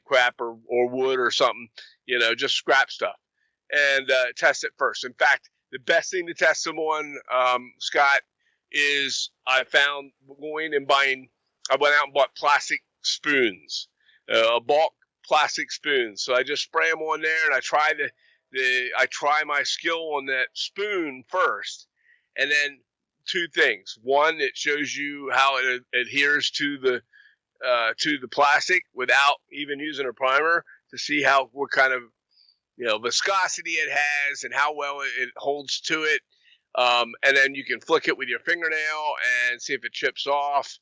crap or wood or something, just scrap stuff, and test it first. In fact, the best thing to test them on, Scott, is I found I went out and bought plastic spoons, bulk plastic spoons. So I just spray them on there, and I try my skill on that spoon first, and then two things. One, it shows you how it adheres to the plastic without even using a primer, to see what kind of viscosity it has and how well it holds to it. And then you can flick it with your fingernail and see if it chips off.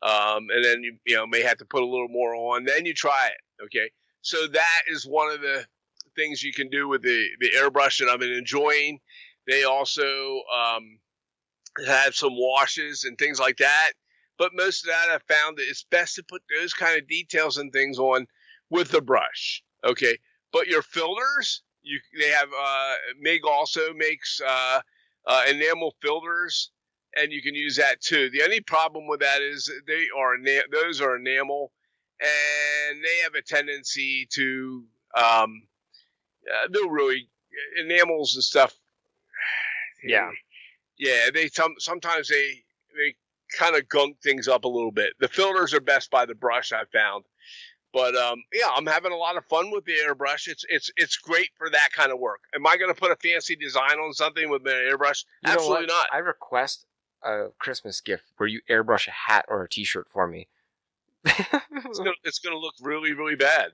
And then you may have to put a little more on. Then you try it. Okay, so that is one of the things you can do with the airbrush that I've been enjoying. They also have some washes and things like that. But most of that, I've found that it's best to put those kind of details and things on with the brush. Okay, but your filters, they have Mig also makes enamel filters, and you can use that too. The only problem with that is those are enamel, and they have a tendency to they're really enamels and stuff.
Yeah,
they sometimes they kind of gunk things up a little bit. The filters are best by the brush, I've found. But I'm having a lot of fun with the airbrush. It's great for that kind of work. Am I going to put a fancy design on something with an airbrush? Absolutely not.
I request a Christmas gift where you airbrush a hat or a T-shirt for me.
It's going to look really, really bad.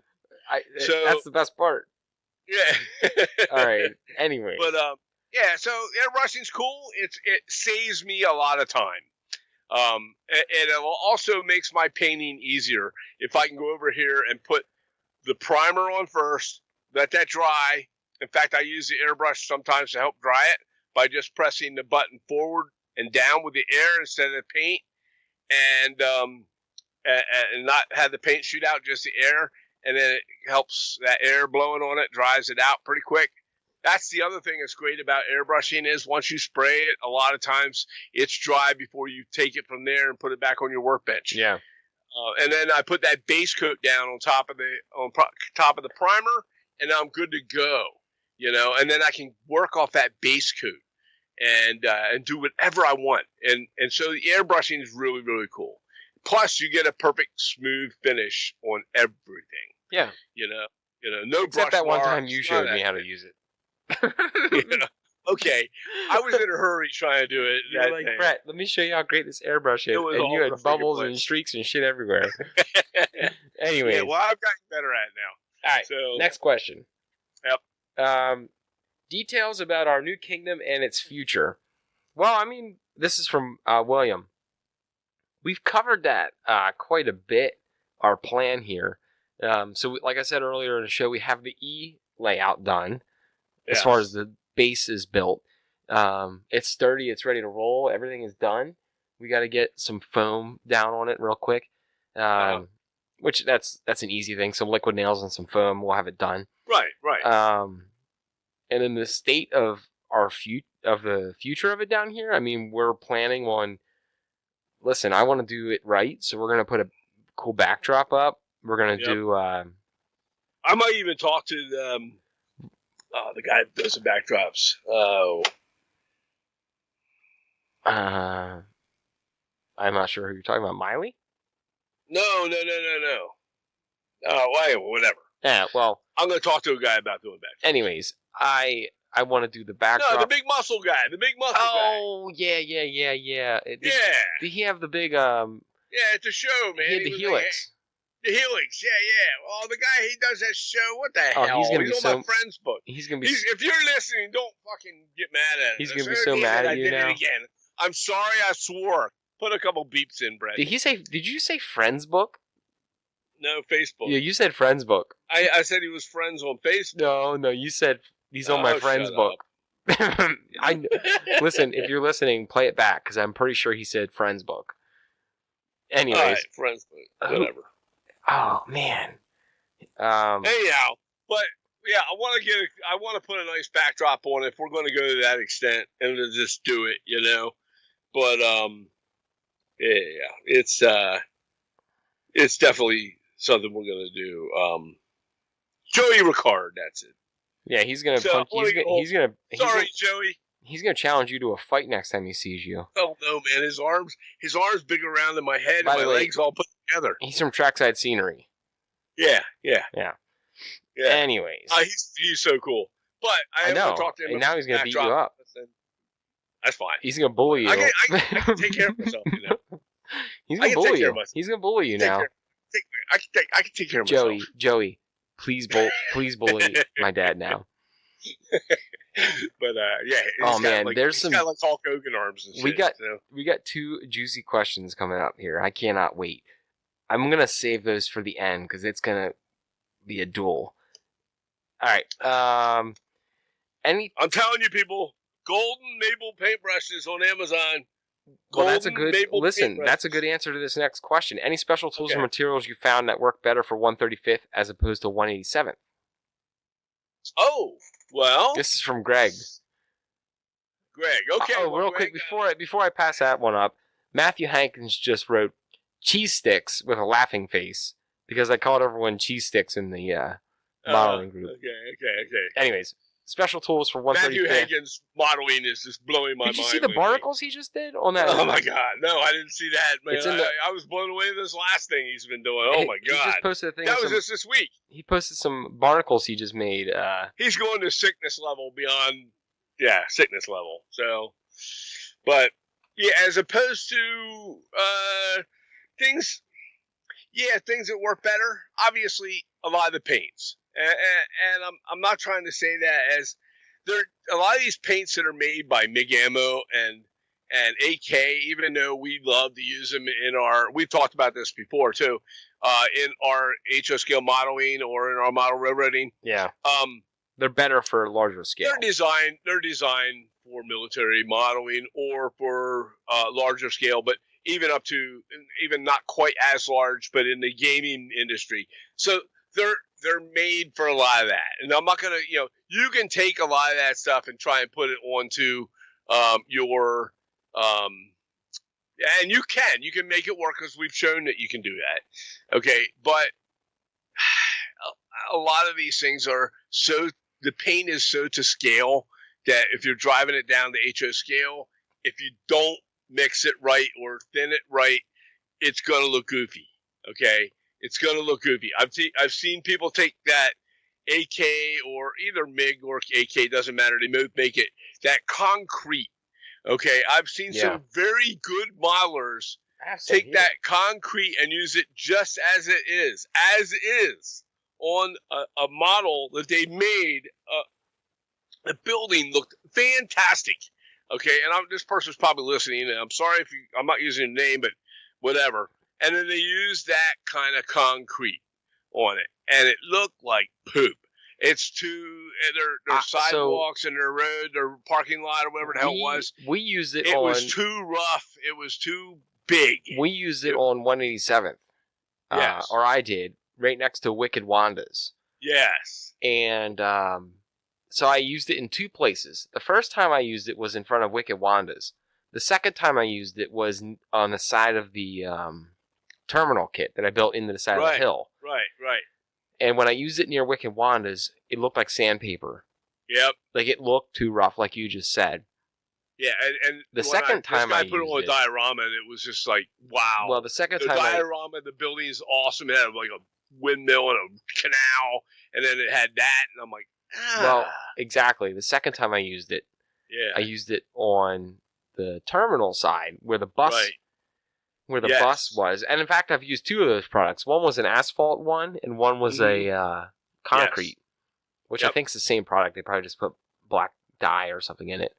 That's the best part.
Yeah.
All right. Anyway.
But so airbrushing's cool. It saves me a lot of time. And it also makes my painting easier if I can go over here and put the primer on first, let that dry. In fact, I use the airbrush sometimes to help dry it by just pressing the button forward and down with the air instead of paint, and not have the paint shoot out, just the air, and then it helps that air blowing on it, dries it out pretty quick. That's the other thing that's great about airbrushing is once you spray it, a lot of times it's dry before you take it from there and put it back on your workbench.
Yeah.
And then I put that base coat down on top of the primer, and I'm good to go. And then I can work off that base coat and do whatever I want. And so the airbrushing is really, really cool. Plus, you get a perfect smooth finish on everything.
Yeah.
No
Except
brush
that one
marks,
time you showed me how to use it.
Okay, I was in a hurry trying to do it.
You were like, Brett, let me show you how great this airbrush is. And you had bubbles and streaks and shit everywhere. Anyway.
Yeah, well, I've gotten better at it now.
All right, so next question.
Yep.
Details about our new kingdom and its future. Well, this is from William. We've covered that quite a bit, our plan here. So like I said earlier in the show, we have the E layout done. As far as the base is built, it's sturdy, it's ready to roll, everything is done. We got to get some foam down on it real quick, which that's an easy thing. Some liquid nails and some foam, we'll have it done.
Right.
And in the state of the future of it down here, we're planning on listen, I want to do it right, so we're gonna put a cool backdrop up. We're gonna do.
I might even talk to the guy that does the backdrops.
I'm not sure who you're talking about. Miley?
No. Oh, whatever.
Yeah. Well,
I'm going to talk to a guy about doing backdrops.
Anyways, I want to do the backdrop.
No, the big muscle guy.
Oh, yeah. Did he have the big
Yeah, it's a show, man.
He had the Helix.
The Helix, yeah. Oh, the guy, he does that show. What the hell?
He's
on my friend's book.
He's gonna be.
If you're listening, don't fucking get mad at it.
He's gonna be so mad at you now.
I did it again. I'm sorry. I swore. Put a couple beeps in, Brett.
Did you say Friends Book?
No, Facebook.
Yeah, you said Friends Book.
I said he was friends on Facebook.
No, you said he's on my Friends Book. Listen, if you're listening, play it back because I'm pretty sure he said Friends Book. Anyways,
all right, Friends Book, whatever.
Oh man.
Anyhow, but yeah, I want to put a nice backdrop on it if we're going to go to that extent and to just do it, you know. But yeah, it's definitely something we're going to do. Joey Ricard, that's it.
Yeah, he's gonna.
Sorry, Joey.
He's gonna challenge you to a fight next time he sees you.
Oh no, man! His arms big around than my head,
By
and
the
my
way,
legs all put together.
He's from Trackside Scenery.
Yeah.
Anyways,
he's so cool. But I
know.
Talk to him
and now he's gonna beat you up.
That's fine.
He's gonna bully you.
I can take care of myself. You know.
He's gonna bully you. He's gonna bully you now.
I can take care of myself.
Joey, please bully my dad now.
But yeah.
Oh man,
he's got like Hulk Hogan arms and shit.
We got two juicy questions coming up here. I cannot wait. I'm gonna save those for the end because it's gonna be a duel. All right. I'm
telling you, people, golden maple paintbrushes on Amazon.
Well, that's a good answer to this next question. Any special tools or materials you found that work better for 135th as opposed to 187th?
Oh, well.
This is from Greg.
Okay.
Real quick, before I pass that one up, Matthew Hankins just wrote cheese sticks with a laughing face because I called everyone cheese sticks in the modeling group.
Okay.
Anyways, special tools for 135th.
Matthew Hankins modeling is just blowing my mind.
Did you see the barnacles he just did on that?
Oh my God, no, I didn't see that, man. I was blown away with this last thing he's been doing. Oh my God.
He just posted a thing.
That was just this week.
He posted some barnacles he just made.
He's going to sickness level beyond, sickness level. So, but yeah, as opposed to things that work better. Obviously, a lot of the paints. And I'm not trying to say that as there a lot of these paints that are made by MIG Ammo and AK, even though we love to use them we've talked about this before too, in our HO scale modeling or in our model railroading.
Yeah. They're better for larger scale.
They're designed for military modeling or for larger scale, but even up to even not quite as large, but in the gaming industry. So they're made for a lot of that. And I'm not going to, you can take a lot of that stuff and try and put it onto your, and you can make it work because we've shown that you can do that. Okay. But a lot of these things the paint is so to scale that if you're driving it down to HO scale, if you don't mix it right or thin it right, it's going to look goofy. Okay. It's going to look goofy. I've seen people take that AK or either MiG or AK, doesn't matter. They make it that concrete. Okay. I've seen some very good modelers take that concrete and use it just as it is on a model that they made. The building looked fantastic. Okay. And this person's probably listening, and I'm sorry I'm not using a name, but whatever. And then they use that kind of concrete on it, and it looked like poop. It's their sidewalks and their road, their parking lot, or whatever the hell it was.
We used it.
It was too rough. It was too big.
We used it on 187th.
Yes,
or I did, right next to Wicked Wanda's.
Yes,
and so I used it in two places. The first time I used it was in front of Wicked Wanda's. The second time I used it was on the side of the terminal kit that I built into the side of the hill.
Right.
And when I used it near Wicked Wanda's, it looked like sandpaper.
Yep.
Like it looked too rough, like you just said.
Yeah, and
the second time I
put it on a diorama, and it was just like, wow.
Well, the second
time the diorama, the building is awesome. It had like a windmill and a canal, and then it had that, and I'm like,
Well, exactly. The second time I used it, I used it on the terminal side where the bus, bus was. And in fact, I've used two of those products. One was an asphalt one, and one was a concrete, which I think is the same product. They probably just put black dye or something in it.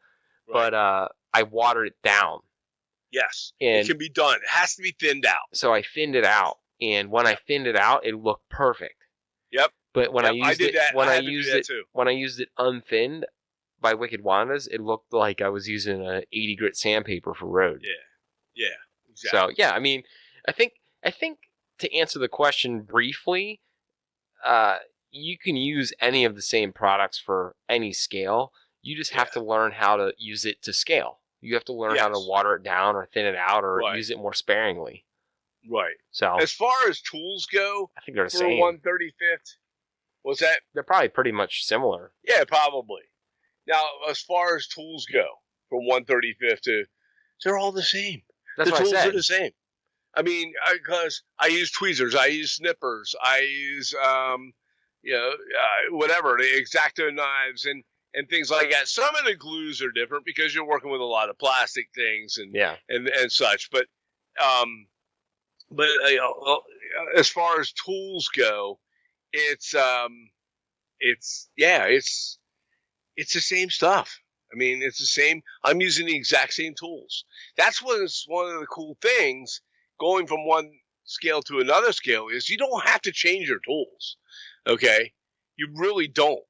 Right. But I watered it down.
Yes, and it can be done. It has to be thinned out.
So I thinned it out, and when I thinned it out, it looked perfect.
Yep.
But when I used when I used it unthinned by Wicked Wanda's, it looked like I was using a 80 grit sandpaper for road.
Yeah, exactly.
So yeah, I mean, I think to answer the question briefly, you can use any of the same products for any scale. You just have to learn how to use it to scale. You have to learn how to water it down or thin it out or use it more sparingly.
Right.
So
as far as tools go,
I think they're the
for
same.
1/35th, what's that?
They're probably pretty much similar.
Yeah, probably. Now, as far as tools go, from 1/35th to, they're all the same.
That's what I said.
The tools are the same. I mean, because I use tweezers, I use snippers, I use whatever, the X-Acto knives and things like that. Some of the glues are different because you're working with a lot of plastic things and such. But as far as tools go, it's the same stuff. I mean, it's the same. I'm using the exact same tools. That's one of the cool things going from one scale to another scale is you don't have to change your tools. Okay, you really don't.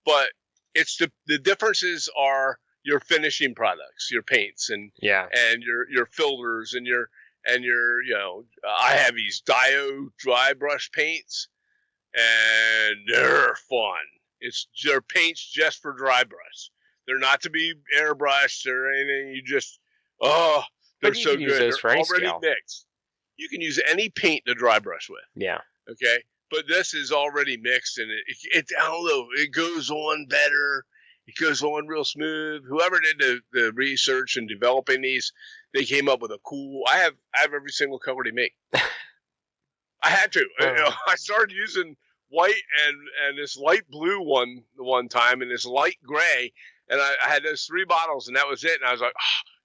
But it's the differences are your finishing products, your paints and your filters and your I have these Dio dry brush paints and they're fun. They're paints just for dry brush. They're not to be airbrushed or anything. You just they're so good. They're already mixed. You can use any paint to dry brush with.
Yeah.
Okay. But this is already mixed, and it I don't know. It goes on better. It goes on real smooth. Whoever did the research and developing these, they came up with a cool. I have every single color they make. I had to. I started using white and this light blue one time, and this light gray, and I had those 3 bottles, and that was it. And I was like,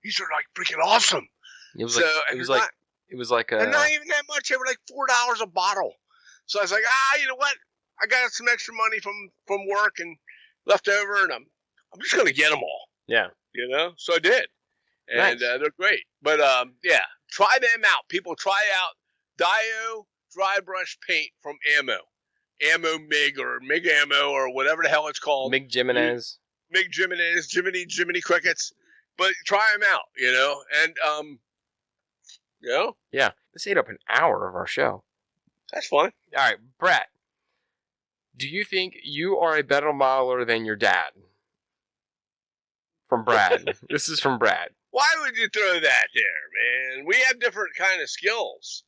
these are like freaking awesome.
It was like
and not even that much. They were like $4 a bottle. So I was like, you know what? I got some extra money from work and left over, and I'm just going to get them all.
Yeah.
So I did. And they're great. But, try them out. People, try out Dio dry brush paint from Ammo MIG or MIG Ammo or whatever the hell it's called.
MIG Jimenez,
Jiminy Crickets. But try them out, and,
Yeah. This ate up an hour of our show.
That's fine.
All right, Brett. Do you think you are a better modeler than your dad? From Brad. This is from Brad.
Why would you throw that there, man? We have different kind of skills.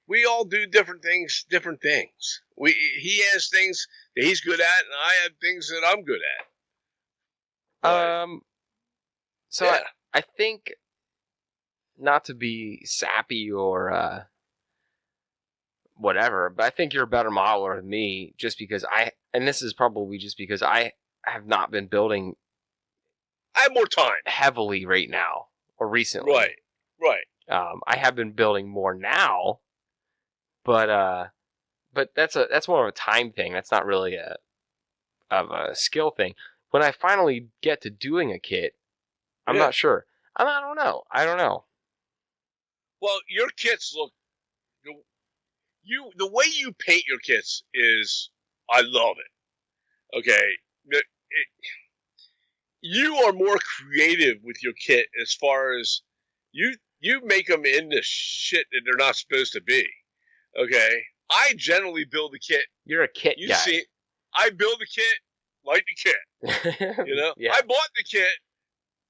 We all do different things. He has things that he's good at, and I have things that I'm good at.
So I think, not to be sappy or whatever, but I think you're a better modeler than me just because and this is probably just because I have not been building.
I have more time.
Heavily right now or recently.
Right.
I have been building more now, but that's more of a time thing. That's not really a skill thing. When I finally get to doing a kit, I'm not sure. I don't know.
Well, your kits look. The way you paint your kits is, I love it. Okay, you are more creative with your kit as far as you make them into shit that they're not supposed to be. Okay, I generally build the kit.
You're a kit guy.
See, I build the kit like the kit.
Yeah.
I bought the kit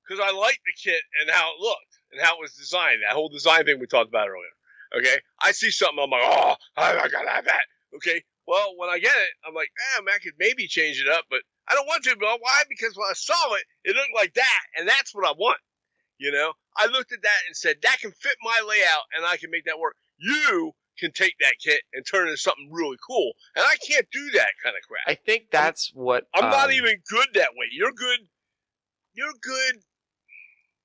because I liked the kit and how it looked and how it was designed. That whole design thing we talked about earlier. Okay, I see something, I'm like, oh, I gotta have that. Okay, well, when I get it, I'm like, man, I could maybe change it up, but I don't want to. But why? Because when I saw it, it looked like that, and that's what I want. You know, I looked at that and said, that can fit my layout, and I can make that work. You can take that kit and turn it into something really cool, and I can't do that kind of crap.
I think that's what
I'm not even good that way. You're good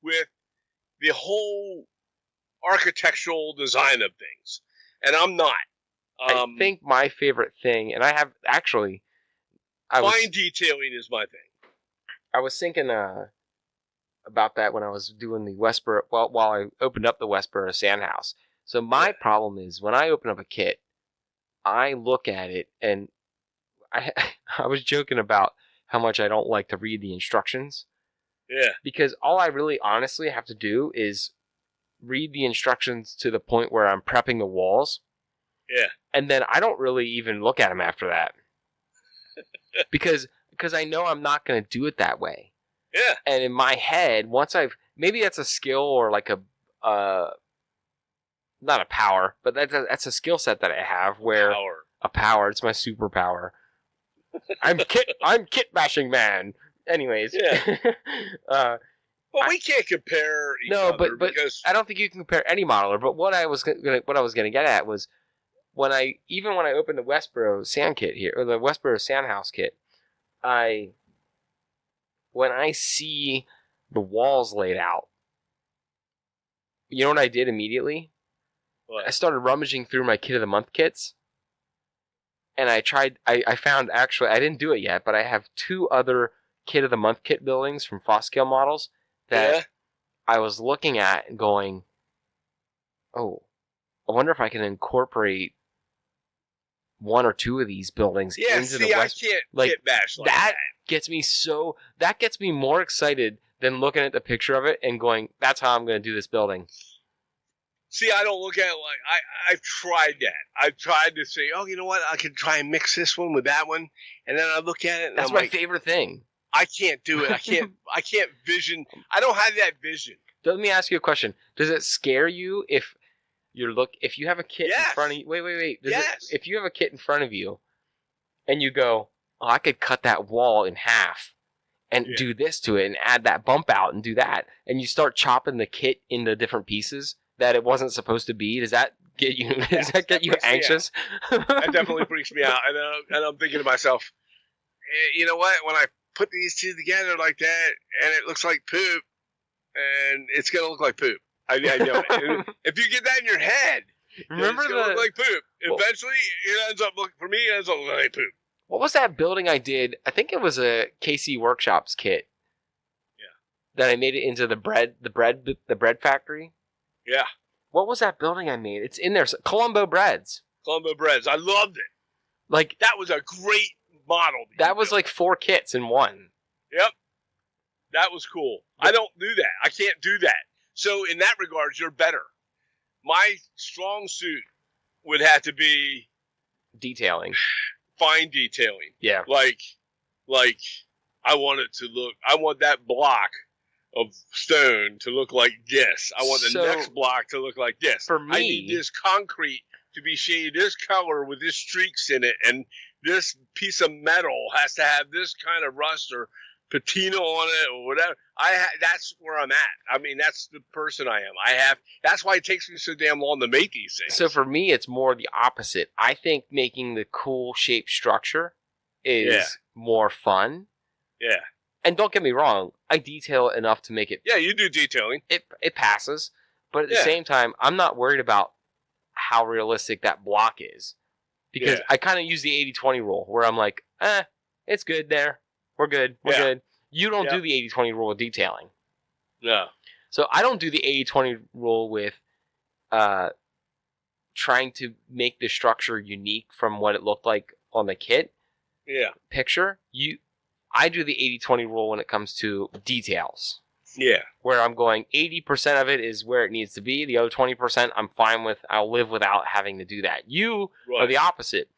with the whole architectural design of things, and I'm not.
I think my favorite thing, and I have actually,
fine detailing is my thing.
I was thinking about that when I was doing the Westboro, while I opened up the Westboro Sandhouse. So my problem is when I open up a kit, I look at it and I was joking about how much I don't like to read the instructions.
Yeah.
Because all I really honestly have to do is read the instructions to the point where I'm prepping the walls.
Yeah.
And then I don't really even look at them after that. because I know I'm not going to do it that way.
Yeah.
And in my head, maybe that's a skill or like not a power, but that's a skill set that I have where a power, it's my superpower. I'm kit bashing man. Anyways.
Yeah. Well, we can't compare each other
but
because
I don't think you can compare any modeler. But what I was gonna get at was when I opened the Westboro Sand kit here, or the Westboro Sandhouse kit, when I see the walls laid out, you know what I did immediately?
What?
I started rummaging through my Kit of the Month kits, and I found, actually, I didn't do it yet, but I have 2 other Kit of the Month kit buildings from Foscale Models that I was looking at and going, oh, I wonder if I can incorporate 1 or 2 of these buildings into the West.
I can't kit bash like that.
That gets me more excited than looking at the picture of it and going, that's how I'm going to do this building.
See, I don't look at it like I've tried that. I've tried to say, oh, you know what? I could try and mix this one with that one, and then I look at it. And
that's
I'm
my
like,
favorite thing.
I can't do it. I can't vision. I don't have that vision.
Let me ask you a question. Does it scare you if you have a kit in front of you? Wait. If you have a kit in front of you, and you go, oh, I could cut that wall in half and do this to it and add that bump out and do that, and you start chopping the kit into different pieces that it wasn't supposed to be, does that get you anxious?
That definitely freaks me out. And I'm thinking to myself, hey, you know what? When I put these 2 together like that, and it looks like poop, and it's going to look like poop. I know it. If you get that in your head, it's going to look like poop. Eventually, it ends up looking like poop.
What was that building I did? I think it was a KC Workshops kit.
Yeah.
That I made it into the bread factory.
Yeah.
What was that building I made? It's in there. Colombo Breads.
Colombo Breads. I loved it.
Like,
that was a great model.
That was like 4 kits in one.
Yep. That was cool. I don't do that. I can't do that. So in that regard, you're better. My strong suit would have to be
detailing.
Fine detailing.
Yeah.
Like I want that block of stone to look like this. I want the next block to look like this.
For me,
I need this concrete to be shaded this color with this streaks in it, and this piece of metal has to have this kind of rust or patina on it or whatever. That's where I'm at. I mean, that's the person I am. That's why it takes me so damn long to make these things.
So for me, it's more the opposite. I think making the cool shape structure is more fun.
Yeah.
And don't get me wrong, I detail enough to make it.
Yeah, you do detailing.
It passes, but at the same time, I'm not worried about how realistic that block is, because I kind of use the 80-20 rule, where I'm like, it's good there. We're good. We're good. You don't do the 80-20 rule with detailing.
No.
So I don't do the 80-20 rule with trying to make the structure unique from what it looked like on the kit picture. I do the 80-20 rule when it comes to details.
Yeah.
Where I'm going, 80% of it is where it needs to be. The other 20% I'm fine with. I'll live without having to do that. You are the opposite.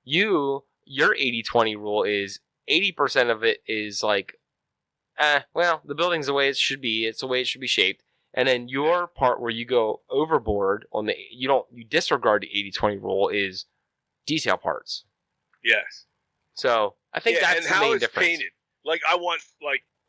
Your 80-20 rule is 80% of it is like well, the building's the way it should be. It's the way it should be shaped. And then your part where you go overboard on you disregard the 80-20 rule is detail parts.
Yes.
So I think that's the main difference.
Painted. Like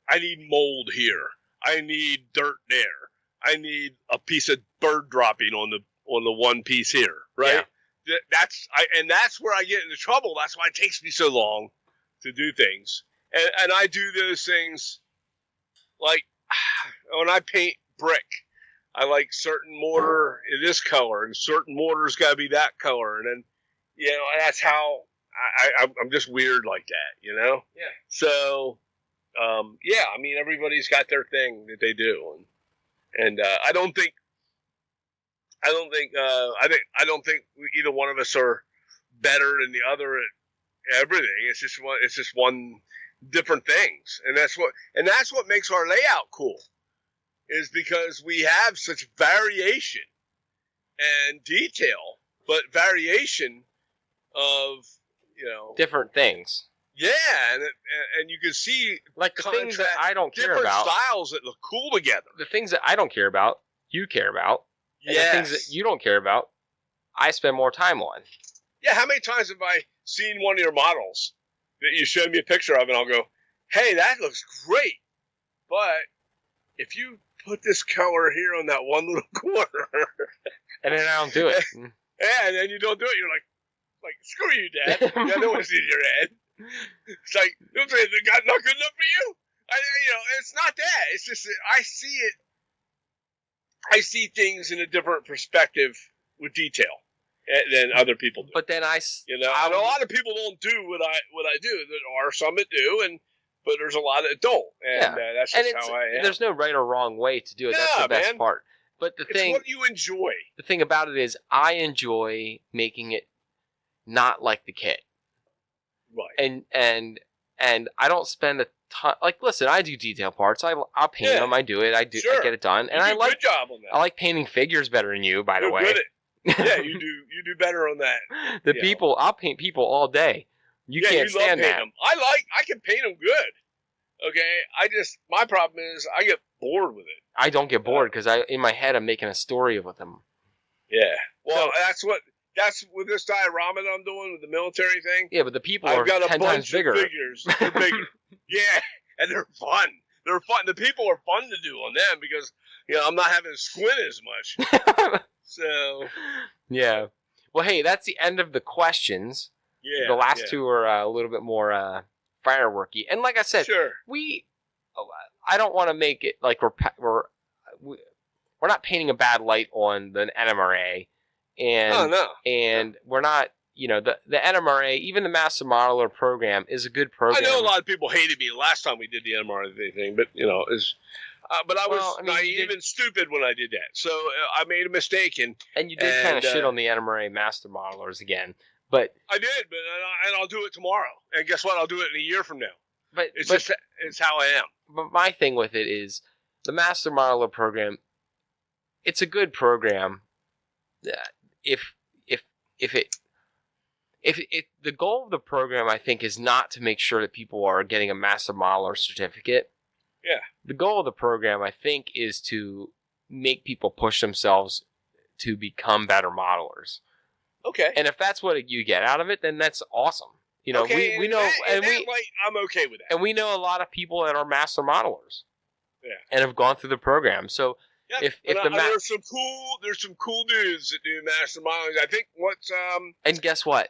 I need mold here. I need dirt there. I need a piece of bird dropping on the one piece here, right? Yeah. That's where I get into trouble. That's why it takes me so long to do things. And I do those things like when I paint brick, I like certain mortar in this color and certain mortar's got to be that color. And then, that's how I'm just weird like that, Yeah. So, everybody's got their thing that they do. And I don't think either one of us are better than the other at everything. It's just one different things, and that's what makes our layout cool, is because we have such variation and detail, but variation of
different things.
Yeah, and you can see
like the things that I don't care about,
different styles that look cool together.
The things that I don't care about, you care about. And
yes.
The things that you don't care about, I spend more time on.
Yeah, how many times have I seen one of your models that you showed me a picture of, and I'll go, hey, that looks great, but if you put this color here on that one little corner.
And then I don't do it.
Yeah, and then you don't do it. You're like screw you, Dad. I don't want to see your head. It's like, not good enough for you? It's not that. It's just that I see it. I see things in a different perspective with detail than other people do.
But then
and a lot of people don't do what I do. There are some that do, but there's a lot that don't. And that's just how I am.
There's no right or wrong way to do it. That's the best part. But
it's what you enjoy.
The thing about it is I enjoy making it not like the kit.
Right.
And I don't spend a ton. Like, listen, I do detail parts. I'll paint them. I do it. I get it done. And
I like good job on that.
I like painting figures better than you, by the way.
Good at it. Yeah, you do. You do better on that.
People, I'll paint people all day. You can't stand that.
Them. I can paint them good. Okay. My problem is I get bored with it.
I don't get bored because in my head I'm making a story with them.
Yeah. Well, that's with this diorama that I'm doing with the military thing.
Yeah, but the people are 10 times bigger.
Of figures. They're bigger. Yeah, and they're fun. They're fun. The people are fun to do on them because I'm not having to squint as much. So.
Yeah. Well, hey, that's the end of the questions.
Yeah.
The last two are a little bit more fireworky, and like I said, I don't want to make it like we're not painting a bad light on the NMRA. And we're not, the NMRA, even the Master Modeler program is a good program.
I know a lot of people hated me last time we did the NMRA thing, but but I was naive and stupid when I did that. So I made a mistake, and
you did kind of shit on the NMRA Master Modelers again, but
I did, and I'll do it tomorrow. And guess what? I'll do it in a year from now.
But
it's how I am. But
my thing with it is the Master Modeler program. It's a good program. If the goal of the program, I think, is not to make sure that people are getting a Master Modeler certificate.
Yeah.
The goal of the program, I think, is to make people push themselves to become better modelers.
Okay.
And if that's what you get out of it, then that's awesome. We know,
I'm okay with that.
And we know a lot of people that are Master Modelers.
Yeah.
And have gone through the program. So.
Yep. There's some cool dudes that do Master Modeling. I think
and guess what?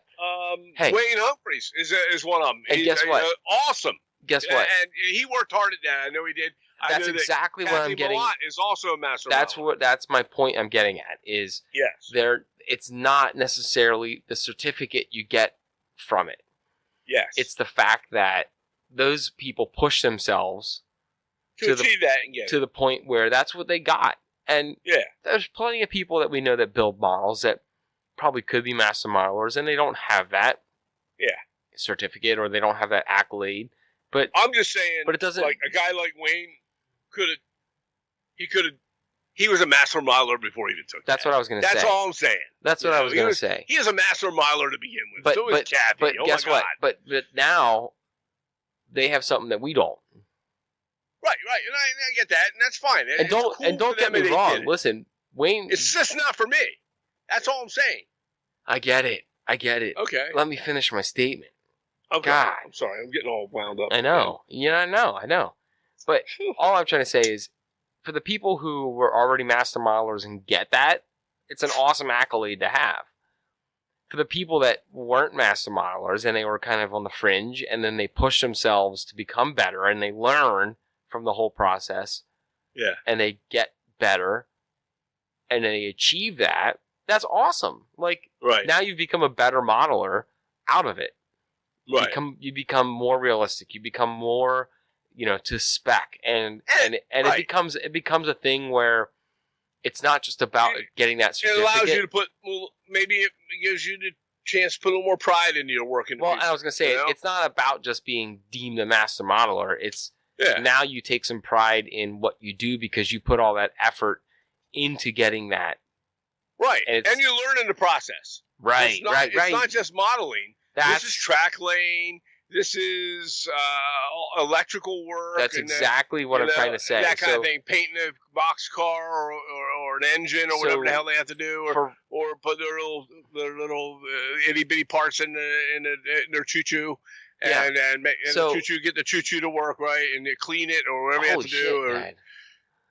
Wayne Humphreys is one of them.
And guess what?
Awesome.
Guess what?
And he worked hard at that. I know he did.
That's exactly what I'm getting.
Is also a Master Modeler.
That's my point. I'm getting at is it's not necessarily the certificate you get from it.
Yes.
It's the fact that those people push themselves
to achieve that and get
to the point where that's what they got. And there's plenty of people that we know that build models that probably could be Master Modelers, and they don't have that certificate or they don't have that accolade. But
I'm just saying,
but it doesn't.
Like a guy like Wayne he was a Master Modeler before he even took.
That's what I was going to say.
That's all I'm saying.
That's what I was going to say.
He is a Master Modeler to begin with. So is Kathy.
But guess what? But now they have something that we don't.
Right, and I get that, and that's fine.
And don't get me wrong. Listen, Wayne,
it's just not for me. That's all I'm saying.
I get it.
Okay.
Let me finish my statement.
Okay.
God,
I'm sorry. I'm getting all wound up.
I know. Yeah, I know. But all I'm trying to say is, for the people who were already master modelers and get that, it's an awesome accolade to have. For the people that weren't master modelers and they were kind of on the fringe, and then they push themselves to become better, and they learn from the whole process, and they get better, and they achieve that, that's awesome. Like, now you've become a better modeler out of it.
Right.
You become more realistic. You become more, to spec, and it becomes a thing where it's not just about getting that certificate.
It allows you to put, maybe it gives you the chance to put a little more pride into your work.
Well, I was going to say, it's not about just being deemed a master modeler. It's now you take some pride in what you do because you put all that effort into getting that.
Right, and you learn in the process.
Right,
It's not just modeling. This is track laying. This is electrical work.
That's exactly what I'm trying to say.
That kind of thing. Painting a boxcar or an engine or whatever the hell they have to do, or put their little itty bitty parts in their choo-choo, and the choo-choo, get the choo-choo to work right, and they clean it or whatever you have to do,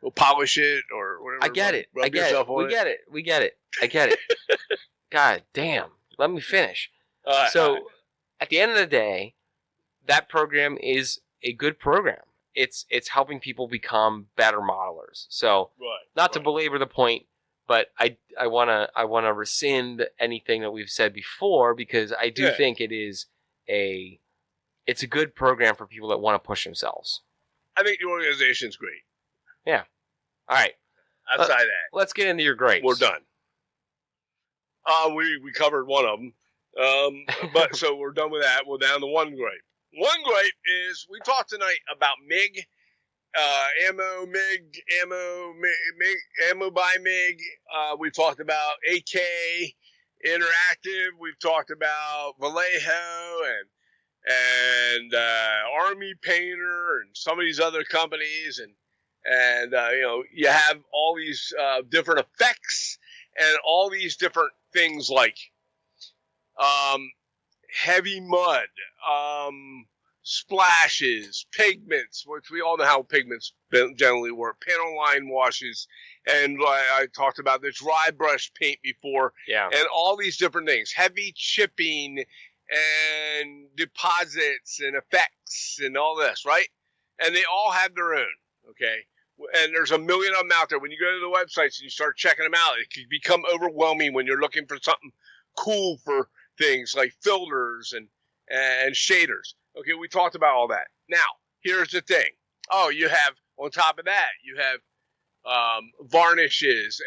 or polish it or whatever.
I get it. We get it. I get it. God damn. Let me finish. At the end of the day, that program is a good program. It's helping people become better modelers. So, not to belabor the point, but I wanna rescind anything that we've said before, because I do think it's a good program for people that want to push themselves.
I think the organization's great.
Yeah. All right.
Outside that,
let's get into your grapes.
We're done. We covered one of them. But so we're done with that. We're down to one grape. One grape is, we talked tonight about MIG, ammo by MIG. We talked about AK Interactive. We've talked about Vallejo and Army Painter and some of these other companies, and you have all these different effects and all these different things like heavy mud, splashes, pigments, which we all know how pigments generally work, panel line washes, and I talked about the dry brush paint before, and all these different things, heavy chipping and deposits and effects and all this, right? And they all have their own, okay? And there's a million of them out there. When you go to the websites and you start checking them out, it can become overwhelming when you're looking for something cool for things like filters and shaders. Okay, we talked about all that. Now, here's the thing. Oh, you have, on top of that, you have varnishes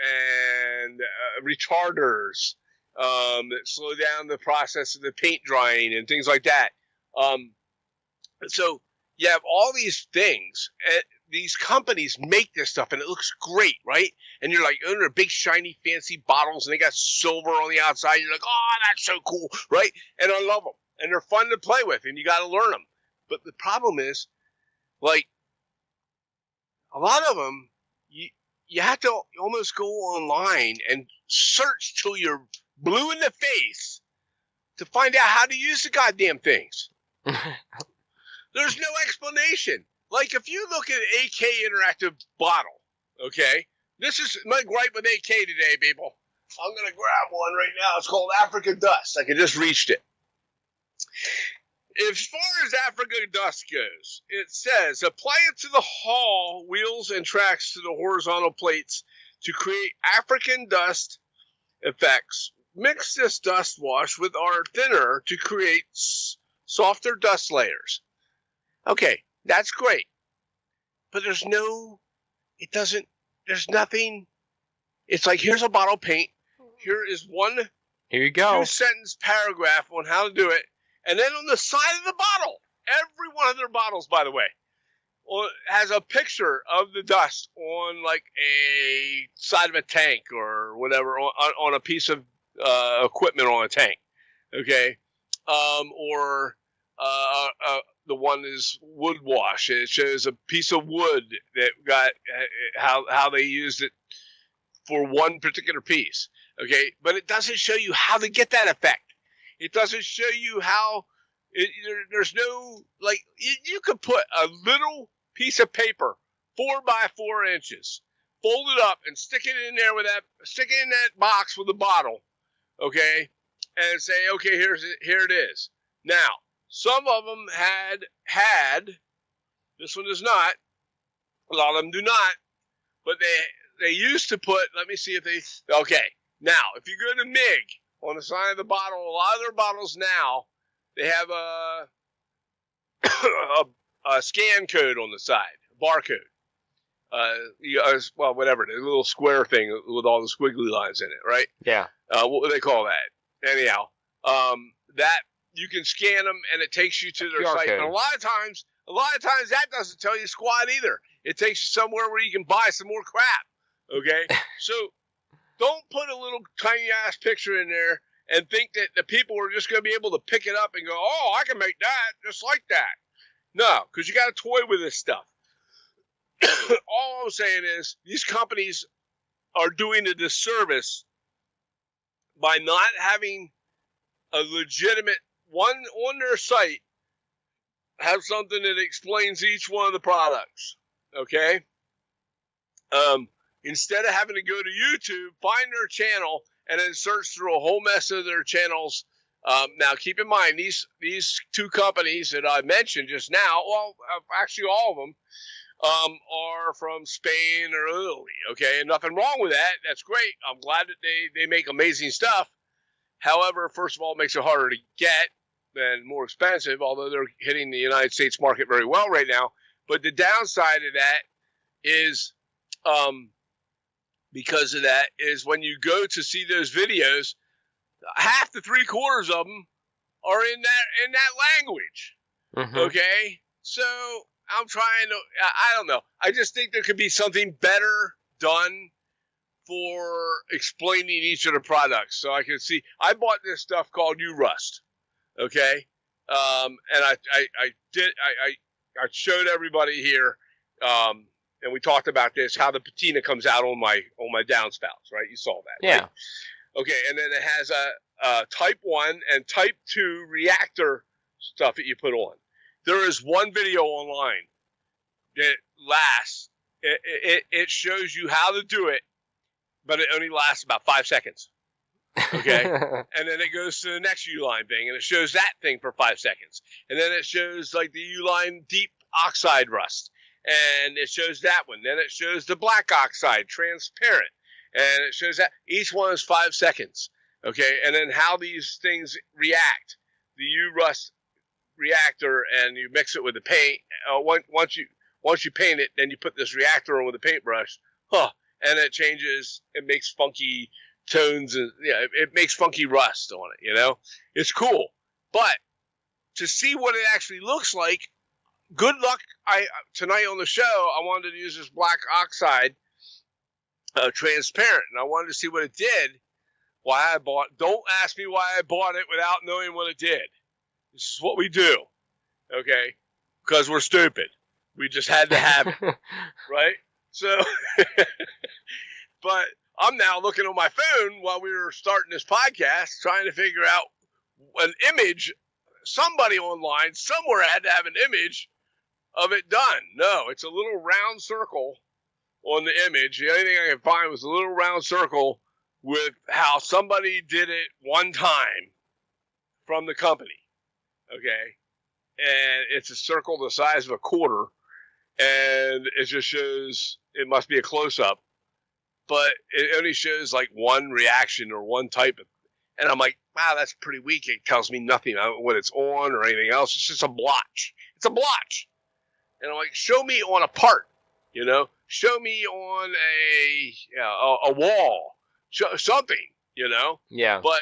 and retarders that slow down the process of the paint drying and things like that. So you have all these things. These companies make this stuff, and it looks great, right? And you're like, oh, they're big, shiny, fancy bottles, and they got silver on the outside. You're like, oh, that's so cool, right? And I love them, and they're fun to play with, and you got to learn them. But the problem is, like, a lot of them, you have to almost go online and search till you're blue in the face to find out how to use the goddamn things. There's no explanation. Like, if you look at an AK Interactive bottle, okay? This is my gripe with AK today, people. I'm going to grab one right now. It's called African Dust. I just reached it. As far as African Dust goes, it says, apply it to the hull, wheels, and tracks to the horizontal plates to create African Dust effects. Mix this dust wash with our thinner to create softer dust layers. Okay. That's great. But there's nothing. It's like, here's a bottle of paint. Here is one.
Here you go.
2-sentence paragraph on how to do it. And then on the side of the bottle, every one of their bottles, by the way, has a picture of the dust on like a side of a tank or whatever, on a piece of equipment on a tank. Okay. Or the one is wood wash. It shows a piece of wood that got how they used it for one particular piece. Okay, but it doesn't show you how to get that effect. It doesn't show you how. There's no, like, you could put a little piece of paper 4 by 4 inches, fold it up and stick it in there stick it in that box with the bottle, okay, and say, okay, here it is. Now, some of them had this one does not. A lot of them do not, but they used to put. Let me see if they. Okay, now if you go to MIG on the side of the bottle, a lot of their bottles now they have a scan code on the side, barcode. Well, whatever, the little square thing with all the squiggly lines in it, right?
Yeah.
What do they call that? Anyhow, that you can scan them and it takes you to their
QR
site.
code.
But a lot of times that doesn't tell you squat either. It takes you somewhere where you can buy some more crap. Okay, so don't put a little tiny ass picture in there and think that the people are just going to be able to pick it up and go, oh, I can make that just like that. No, because you got to toy with this stuff. All I'm saying is these companies are doing a disservice by not having a legitimate one on their site, have something that explains each one of the products. Okay? Instead of having to go to YouTube, find their channel, and then search through a whole mess of their channels. Now, keep in mind, these two companies that I mentioned just now, well, actually all of them, are from Spain or Italy, okay? And nothing wrong with that. That's great. I'm glad that they make amazing stuff. However, first of all, it makes it harder to get and more expensive, although they're hitting the United States market very well right now. But the downside of that is, because of that, is when you go to see those videos, half to 3/4 of them are in that language, okay? So I'm trying to, I don't know. I just think there could be something better done for explaining each of the products. So I can see, I bought this stuff called U-Rust, okay? And I showed everybody here, and we talked about this, how the patina comes out on my downspouts, right? You saw that,
yeah.
Right? Okay, and then it has a type 1 and type 2 reactor stuff that you put on. There is one video online that lasts. It shows you how to do it, but it only lasts about 5 seconds. Okay? And then it goes to the next U-line thing, and it shows that thing for 5 seconds. And then it shows, like, the U-line deep oxide rust. And it shows that one. Then it shows the black oxide, transparent. And it shows that. Each one is 5 seconds. Okay? And then how these things react. The U-Rust reactor, and you mix it with the paint. Once you paint it, then you put this reactor on with a paintbrush, and it changes. It makes funky tones, and it makes funky rust on it. You know, it's cool. But to see what it actually looks like, good luck. Tonight on the show, I wanted to use this black oxide, transparent, and I wanted to see what it did. Why I bought? Don't ask me why I bought it without knowing what it did. This is what we do, okay? Because we're stupid. We just had to have it, right? So, but I'm now looking on my phone while we were starting this podcast, trying to figure out an image. Somebody online, somewhere had to have an image of it done. No, it's a little round circle on the image. The only thing I could find was a little round circle with how somebody did it one time from the company. Okay, and it's a circle the size of a quarter, and it just shows, it must be a close-up, but it only shows like one reaction or one type of, and I'm like, wow, that's pretty weak. It tells me nothing what it's on or anything else. It's just a blotch. It's a blotch. And I'm like, show me on a part, show me on a wall, something,
Yeah.
But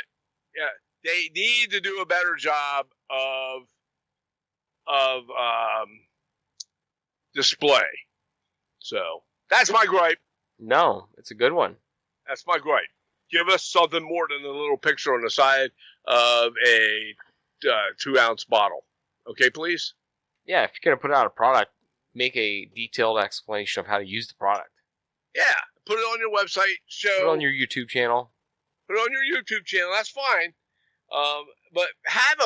yeah, they need to do a better job of display. So that's my gripe.
No, it's a good one.
That's my gripe. Give us something more than a little picture on the side of a 2-ounce bottle. Okay, please?
Yeah, if you're going to put out a product, make a detailed explanation of how to use the product.
Yeah, put it on your website.
Put it on your YouTube channel.
Put it on your YouTube channel. That's fine. But have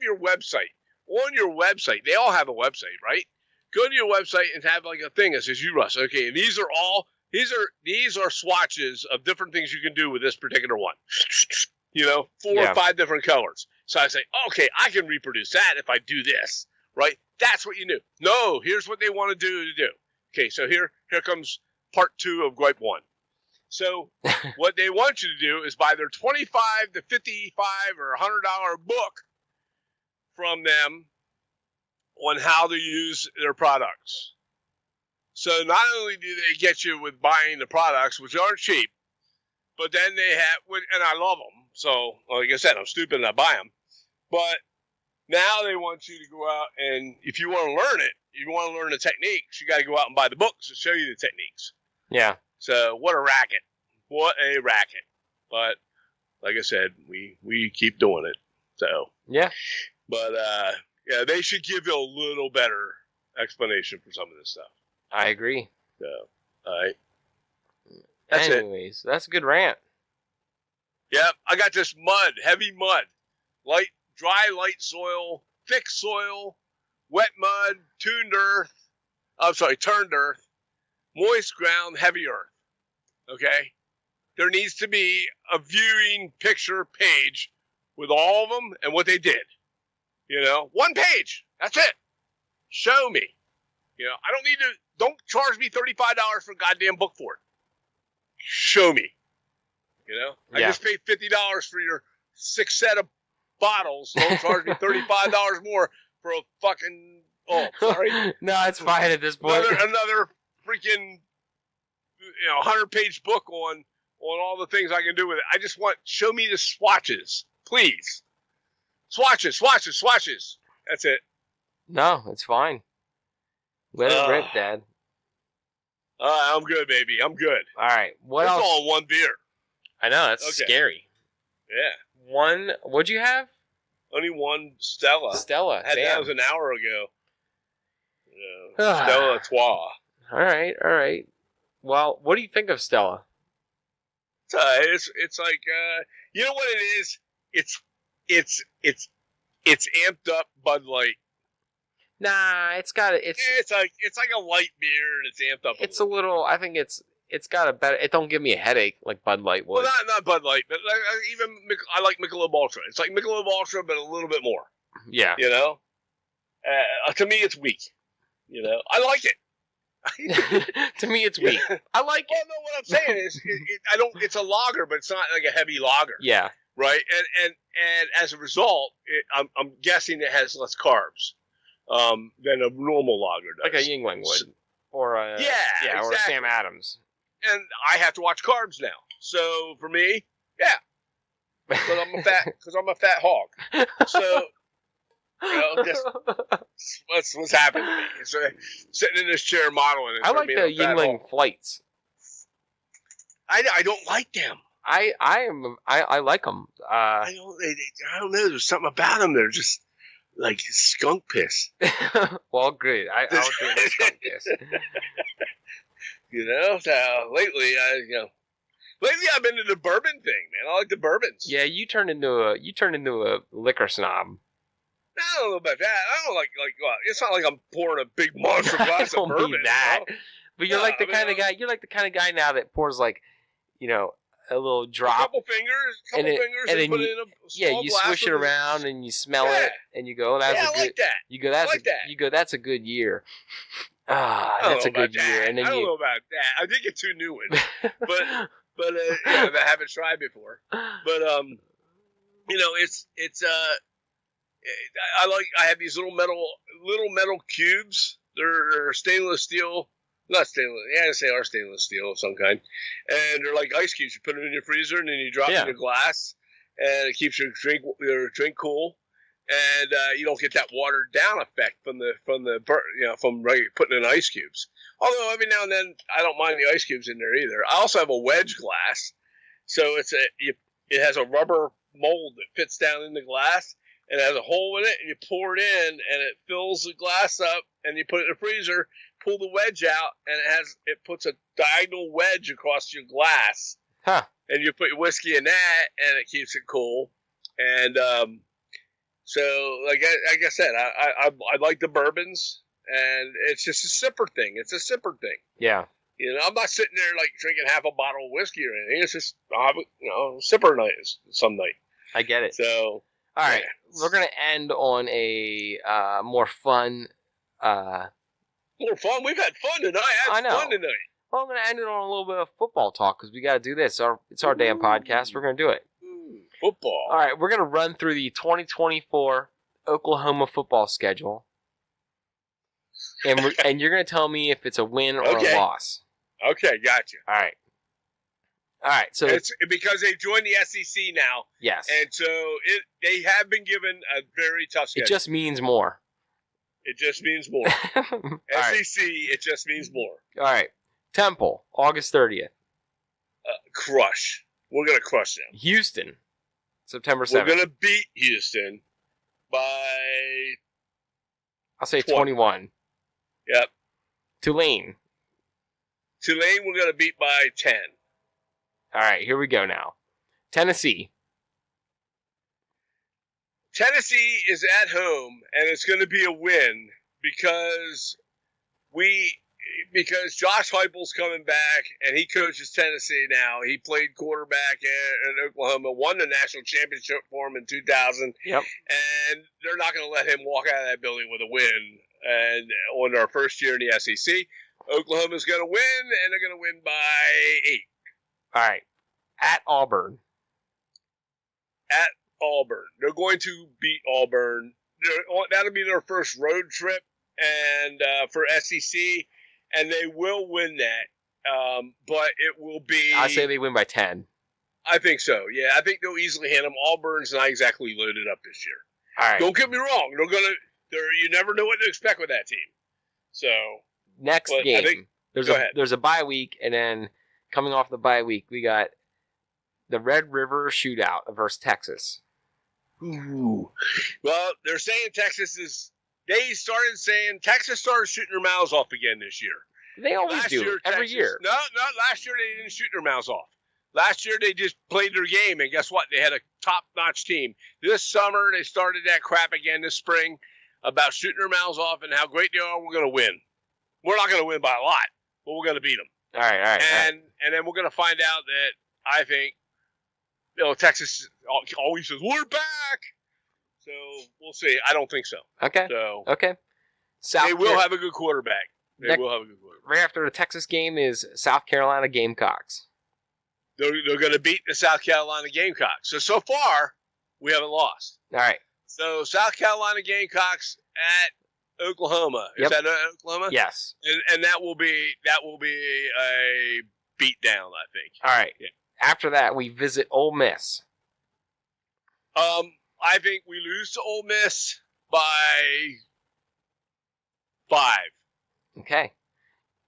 your website. On your website, they all have a website, right? Go to your website and have like a thing that says Russ. Okay, and these are swatches of different things you can do with this particular one. 4 or 5 different colors. So I say, okay, I can reproduce that if I do this, right? That's what you do. No, here's what they want to do. Okay, so here comes part 2 of gripe 1. So what they want you to do is buy their $25 to $55 or $100 book from them on how to use their products. So not only do they get you with buying the products, which aren't cheap, but then they have, and I love them. So like I said, I'm stupid and I buy them. But now they want you to go out and if you want to learn it, you want to learn the techniques, you got to go out and buy the books to show you the techniques.
Yeah.
So what a racket. What a racket. But like I said, we keep doing it. So
yeah.
But yeah, they should give you a little better explanation for some of this stuff.
I agree.
So, all right.
Anyways, that's a good rant.
Yep, I got this mud, heavy mud, dry light soil, thick soil, wet mud, turned earth, moist ground, heavy earth. Okay? There needs to be a viewing picture page with all of them and what they did. 1 page. That's it. Show me. I don't charge me $35 for a goddamn book for it. Show me. I just paid $50 for your 6 set of bottles. Don't charge me $35 more for a fucking. Oh, sorry.
No, it's fine at this point.
Another freaking 100-page book on all the things I can do with it. I just show me the swatches, please. Swatches. That's it.
No, it's fine. Let it rip, Dad.
I'm good, baby. I'm good.
All right. What else?
It's all 1 beer.
I know, that's scary.
Yeah.
1, what'd you have?
Only 1 Stella. That was an hour ago. Stella Trois.
All right. Well, what do you think of Stella?
It's like, you know what it is? It's amped up Bud Light.
Nah, it's like
a light beer and it's amped up.
It's a little. I think it's got a better. It don't give me a headache like Bud Light would.
Well, not Bud Light, but I like Michelob Ultra. It's like Michelob Ultra, but a little bit more.
Yeah.
To me, it's weak. I like it.
To me, it's weak. I like it.
Well, no, what I'm saying is, it's a lager, but it's not like a heavy lager.
Yeah.
Right, and as a result, I'm guessing it has less carbs than a normal lager does.
Like a Yingling would, or a
exactly.
or a Sam Adams.
And I have to watch carbs now, so for me, because I'm a fat hog. So what's happening to me? So, sitting in this chair modeling.
I like the Yingling flights.
I don't like them.
I like them.
I don't know. There's something about them. They're just like skunk piss.
Well, great. I would think it's skunk piss.
So lately I've been to the bourbon thing, man. I like the bourbons.
Yeah, you turned into a liquor snob.
I don't know about that. I don't like. Well, it's not like I'm pouring a big monster glass of bourbon.
Mean that. But you're like the kind of guy. You're like the kind of guy now that pours like, a little drop,
a couple fingers, and then put it in a small
you
glass
swish it around and you smell it, and you go, "That's a good."
Like that.
You go, "That's a good year." That's a good year. And then
I don't know about that. I did get 2 new ones, but I haven't tried before. But it's I have these little metal cubes. They're stainless steel. Not stainless. Yeah, they are stainless steel of some kind. And they're like ice cubes. You put them in your freezer and then you drop it in your glass. And it keeps your drink cool. And you don't get that watered down effect from putting in ice cubes. Although every now and then I don't mind the ice cubes in there either. I also have a wedge glass. So it has a rubber mold that fits down in the glass. and it has a hole in it, and you pour it in, and it fills the glass up, and you put it in the freezer, pull the wedge out, and it puts a diagonal wedge across your glass.
Huh.
And you put your whiskey in that, and it keeps it cool. And so, like I said, I like the bourbons, and it's just a sipper thing. It's a sipper thing.
Yeah.
You know, I'm not sitting there like drinking half a bottle of whiskey or anything. It's just, sipper night some night.
I get it.
So,
all right, we're gonna end on a more fun.
More fun. We've had fun tonight. I know. Fun tonight.
Well, I'm gonna end it on a little bit of football talk because we got to do this. It's our damn podcast. We're gonna do it.
Football.
All right, we're gonna run through the 2024 Oklahoma football schedule, and you're gonna tell me if it's a win or a loss.
Okay, gotcha.
All right. So
it's because they joined the SEC now.
Yes.
And so they have been given a very tough schedule.
It just means more.
It just means more. SEC, it just means more.
All right. Temple, August 30th.
Crush. We're going to crush them.
Houston, September 7th.
We're going to beat Houston by...
I'll say 21.
Yep.
Tulane,
we're going to beat by 10.
All right, here we go now. Tennessee
is at home, and it's going to be a win because Josh Heupel's coming back, and he coaches Tennessee now. He played quarterback in Oklahoma, won the national championship for him in 2000.
Yep.
And they're not going to let him walk out of that building with a win. And on our first year in the SEC, Oklahoma's going to win, and they're going to win by 8.
All right. At Auburn.
They're going to beat Auburn. That'll be their first road trip and for SEC, and they will win that. But it will be...
I say they win by 10.
I think so, yeah. I think they'll easily hand them. Auburn's not exactly loaded up this year.
All right.
Don't get me wrong. You never know what to expect with that team. So...
Next game. There's a bye week, and then coming off the bye week, we got the Red River Shootout versus Texas.
Ooh. Well, they're saying Texas started shooting their mouths off again this year.
They always do, every year.
No, last year they didn't shoot their mouths off. Last year they just played their game, and guess what? They had a top-notch team. This summer they started that crap again this spring about shooting their mouths off and how great they are. We're going to win. We're not going to win by a lot, but we're going to beat them.
All right.
And then we're going to find out that I think, Texas always says, we're back. So we'll see. I don't think so.
Okay. Okay.
They will have a good quarterback.
Right after the Texas game is South Carolina Gamecocks.
They're going to beat the South Carolina Gamecocks. So far, we haven't lost.
All right.
So South Carolina Gamecocks at Oklahoma. Is that Oklahoma?
Yes.
And that will be a beatdown, I think.
All right. Yeah. After that, we visit Ole Miss.
I think we lose to Ole Miss by 5.
Okay.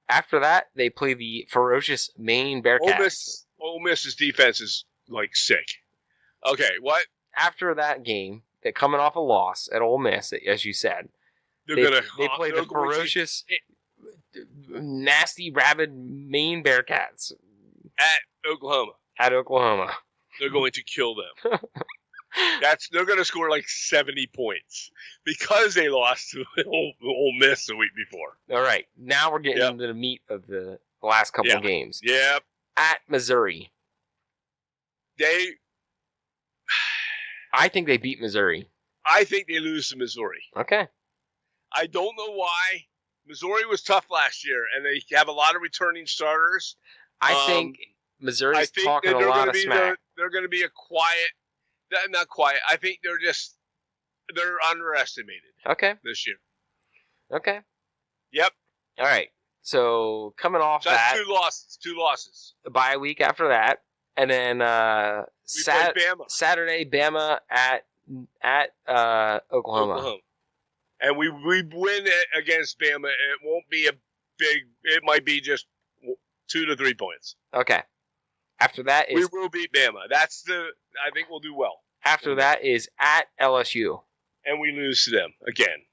After that, they play the ferocious Maine Bearcats.
Ole Miss's defense is like sick. Okay, what?
After that game, they're coming off a loss at Ole Miss, as you said. They play the ferocious, nasty, rabid Maine Bearcats
at Oklahoma. They're going to kill them. They're going to score like 70 points because they lost to Ole Miss the week before. All
right, now we're getting into the meat of the last couple of games.
Yep.
At Missouri. I think they beat Missouri.
I think they lose to Missouri.
Okay.
I don't know why. Missouri was tough last year, and they have a lot of returning starters.
I think Missouri's talking a lot of smack.
They're going to be not quiet. I think they're underestimated.
Okay.
This year.
Okay.
Yep.
All right. So coming off
that's 2 losses.
The bye week after that, and then Saturday, Bama at Oklahoma.
And we win against Bama. It won't be a big. It might be just 2 to 3 points.
Okay. After that is
we will beat Bama. I think we'll do well.
After that is at LSU.
and we lose to them again.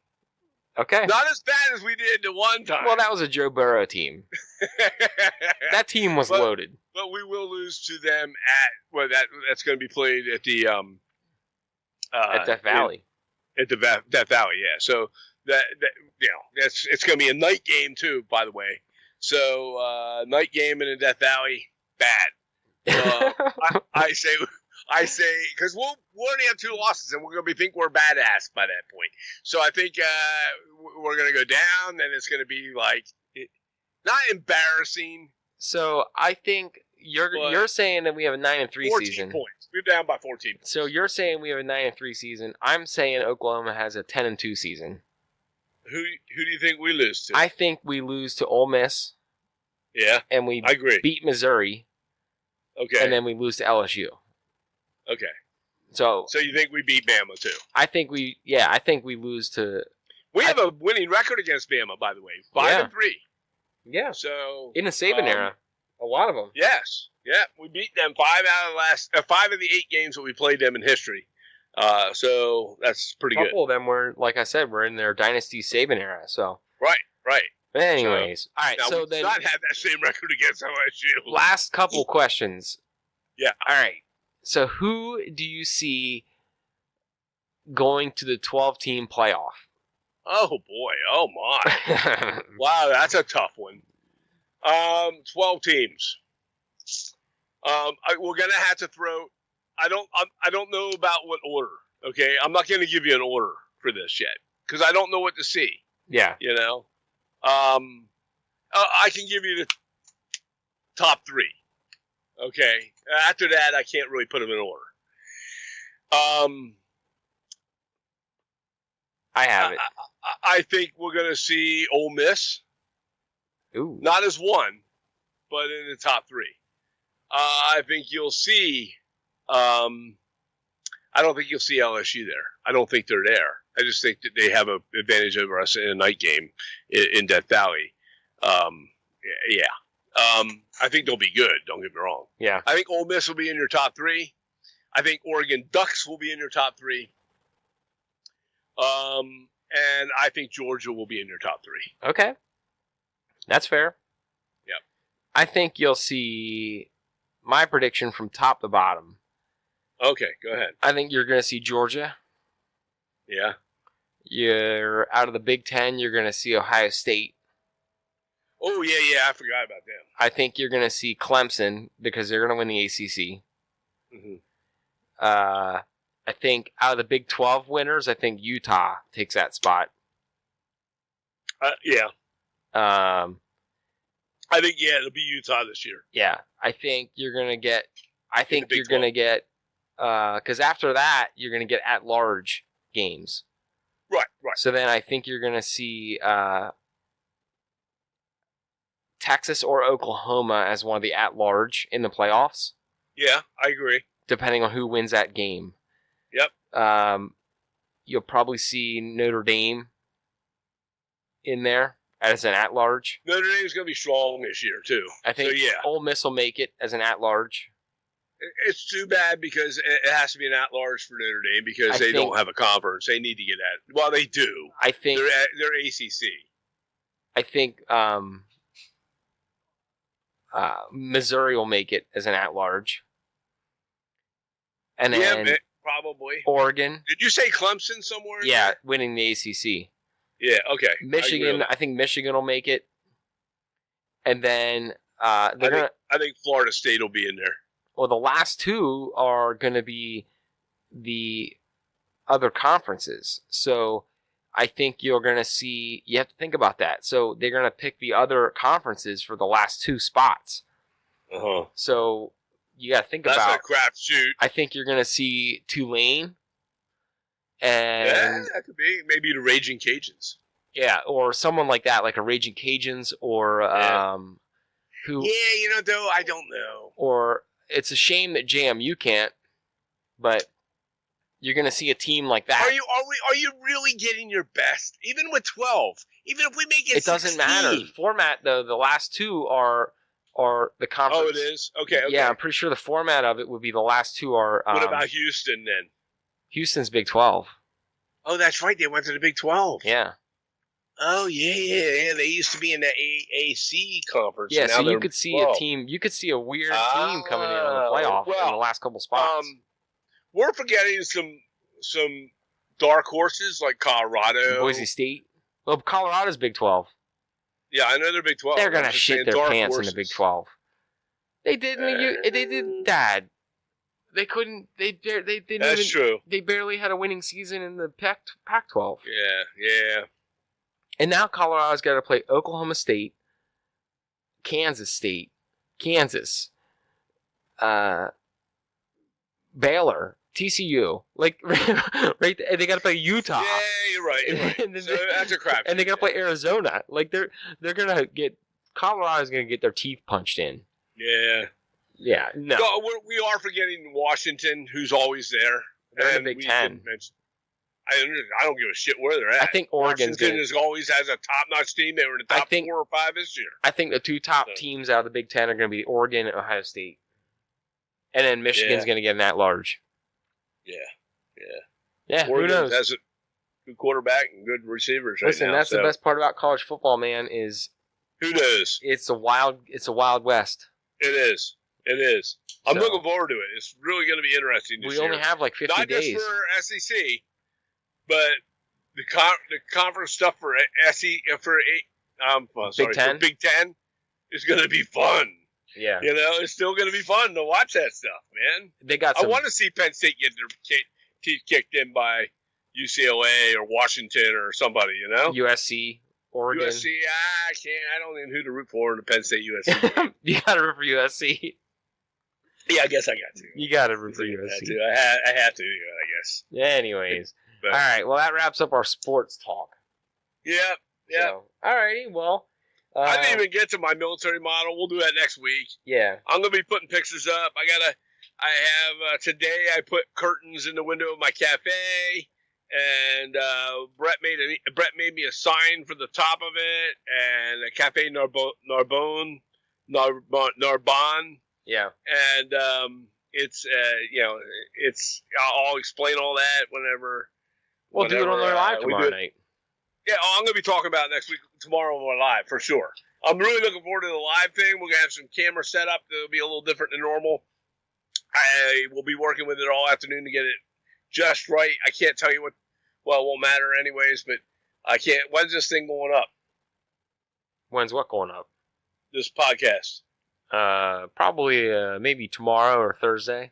Okay.
Not as bad as we did the one time.
Well, that was a Joe Burrow team. That team was loaded.
But we will lose to them that's going to be played at the
at Death Valley.
At the Death Valley, yeah. So it's going to be a night game too, by the way. So night game in the Death Valley, bad. I say because we'll only have 2 losses, and we're going to think we're badass by that point. So I think we're going to go down, and it's going to be like not embarrassing.
So I think you're saying that we have a 9-3 season.
14 points. We're down by 14 points.
So you're saying we have a 9-3 seation. I'm saying Oklahoma has a 10-2 season.
Who do you think we lose to?
I think we lose to Ole Miss.
Yeah,
and we
I agree.
Beat Missouri.
Okay,
and then we lose to LSU.
Okay.
So
you think we beat Bama too?
I think we lose to.
We have a winning record against Bama, by the way, 5-3.
Yeah.
So
in the Saban era, a lot of them.
Yes. Yeah, we beat them 5 of the 8 games that we played them in history. So that's pretty good.
A couple of them were, like I said, were in their dynasty Saban era. So
right.
But anyways, all right.
Now,
so
we
then
not have that same record against LSU.
Last couple questions.
Yeah.
All right. So who do you see going to the 12-team playoff?
Oh boy! Oh my! Wow, that's a tough one. 12 teams. We're gonna have to throw. I don't know about what order. Okay, I'm not gonna give you an order for this yet because I don't know what to see.
Yeah.
You know. I can give you the top 3. Okay. After that, I can't really put them in order.
I have it.
I think we're going to see Ole Miss.
Ooh.
Not as 1, but in the top 3. I think you'll see. I don't think you'll see LSU there. I don't think they're there. I just think that they have an advantage over us in a night game in Death Valley. Yeah. I think they'll be good. Don't get me wrong.
Yeah.
I think Ole Miss will be in your top 3. I think Oregon Ducks will be in your top 3. And I think Georgia will be in your top 3.
Okay. That's fair.
Yep.
I think you'll see my prediction from top to bottom.
Okay, go ahead.
I think you're going to see Georgia.
Yeah.
You're out of the Big Ten, you're going to see Ohio State.
Oh, yeah, I forgot about them.
I think you're going to see Clemson because they're going to win the ACC.
Mm-hmm.
I think out of the Big 12 winners, I think Utah takes that spot.
Yeah.
I
think, it'll be Utah this year.
Yeah. I think you're going to get, because after that, you're going to get at-large games.
Right.
So then I think you're going to see Texas or Oklahoma as one of the at-large in the playoffs.
Yeah, I agree.
Depending on who wins that game.
Yep.
You'll probably see Notre Dame in there as an at-large.
Notre Dame's going to be strong this year, too.
I think Ole Miss will make it as an at-large.
It's too bad because it has to be an at-large for Notre Dame because they don't have a conference. They need to get at. Well, they do.
I think
they're ACC.
I think Missouri will make it as an at-large, and then
probably
Oregon.
Did you say Clemson somewhere?
Yeah, winning the ACC.
Yeah. Okay.
Michigan. I think Michigan will make it, and then
I think Florida State will be in there.
Well, the last 2 are going to be the other conferences. So I think you're going to see, you have to think about that. So they're going to pick the other conferences for the last 2 spots.
Uh-huh.
So you got to think about.
That's a crapshoot.
I think you're going to see Tulane. And
yeah, that could be. Maybe the Raging Cajuns.
Yeah, or someone like that, like a Raging Cajuns or who.
Yeah, though, I don't know.
Or. It's a shame that JMU can't, but you're going to see a team like that.
Are you really getting your best? Even with 12, even if we make it 16.
Doesn't matter. Format though, the last 2 are the conference.
Oh, it is. Okay.
Yeah, I'm pretty sure the format of it would be the last 2 are.
What about Houston then?
Houston's Big 12.
Oh, that's right. They went to the Big 12.
Yeah.
Oh, yeah. They used to be in the AAC conference.
Yeah,
and now
so you
they're
could see
12.
a team. You could see a weird team coming in on the playoff in the last couple spots.
We're forgetting some dark horses like Colorado.
Boise State. Well, Colorado's Big 12.
Yeah, I know they're Big 12.
They're going to shit their pants
horses.
in the Big 12. They did they did that. They couldn't. They didn't.
That's
even,
true.
They barely had a winning season in the Pac-12.
Yeah.
And now Colorado's got to play Oklahoma State, Kansas State, Kansas, Baylor, TCU. Like right, and they got to play Utah.
Yeah, you're right. So that's a crap.
And they got to play Arizona. Like they're gonna get Colorado's gonna get their teeth punched in. Yeah, no.
We are forgetting Washington, who's always there.
They're in the Big Ten.
I don't give a shit where they're at.
I think Washington
always has a top-notch team. They were in the top 4 or 5 this year.
I think the two top teams out of the Big Ten are going to be Oregon and Ohio State. And then Michigan's going to get an at-large. Yeah,
Oregon
who knows?
has a good quarterback and good receivers right now.
Listen, that's the best part about college football, man, is...
Who knows?
It's a wild West.
It is. I'm looking forward to it. It's really going to be interesting this year.
We only have like 50 days.
Not just for SEC, but the conference stuff for Big Ten is going to be fun.
Yeah.
It's still going to be fun to watch that stuff, man.
I
want to see Penn State get their teeth kicked in by UCLA or Washington or somebody,
USC, Oregon.
USC, I don't know who to root for in the Penn State USC game.
You got to root for USC.
Yeah, I guess I got to.
You got to root for USC.
I have to, I guess.
Anyways. All right, well, that wraps up our sports talk.
Yeah.
So, all righty, well.
I didn't even get to my military model. We'll do that next week.
Yeah.
I'm going to be putting pictures up. Today I put curtains in the window of my cafe, and Brett made me a sign for the top of it, and a Cafe Narbonne.
Yeah.
And I'll explain all that whenever.
We'll do it on our live tomorrow night.
Yeah, I'm going to be talking about it next week, tomorrow on our live, for sure. I'm really looking forward to the live thing. We're going to have some camera set up that'll be a little different than normal. I will be working with it all afternoon to get it just right. I can't tell you it won't matter anyways, but I can't. When's this thing going up?
When's what going up?
This podcast.
Probably maybe tomorrow or Thursday.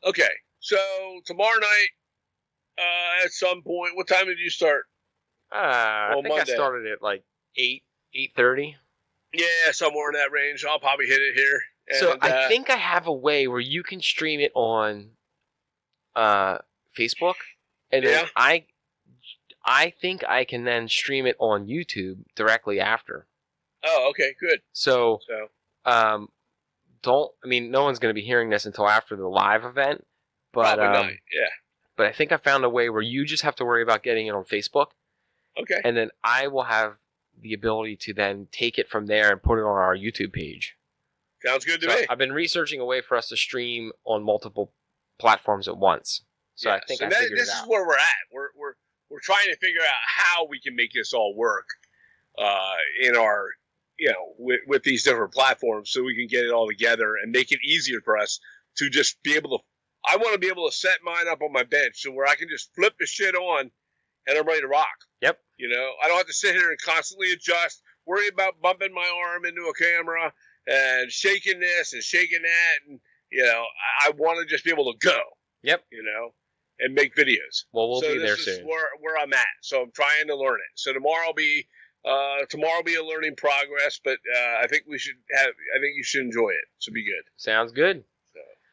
Okay, so tomorrow night, at some point, what time did you start?
I think Monday. I started at like 8:30.
Yeah, somewhere in that range. I'll probably hit it here.
So I think I have a way where you can stream it on Facebook, and then I think I can then stream it on YouTube directly after.
Oh, okay, good.
So no one's going to be hearing this until after the live event, but
probably not. Yeah.
But I think I found a way where you just have to worry about getting it on Facebook.
Okay.
And then I will have the ability to then take it from there and put it on our YouTube page.
Sounds good to me.
I've been researching a way for us to stream on multiple platforms at once. So I think I figured it out.
This is where we're at. We're trying to figure out how we can make this all work in our, with these different platforms, so we can get it all together and make it easier for us to just be able to. I want to be able to set mine up on my bench so where I can just flip the shit on and I'm ready to rock.
Yep.
I don't have to sit here and constantly adjust, worry about bumping my arm into a camera and shaking this and shaking that. And, I want to just be able to go.
Yep.
And make videos.
Well, we'll be there soon.
This is where I'm at. So I'm trying to learn it. So tomorrow will be a learning progress, but I think you should enjoy it. So be good.
Sounds good.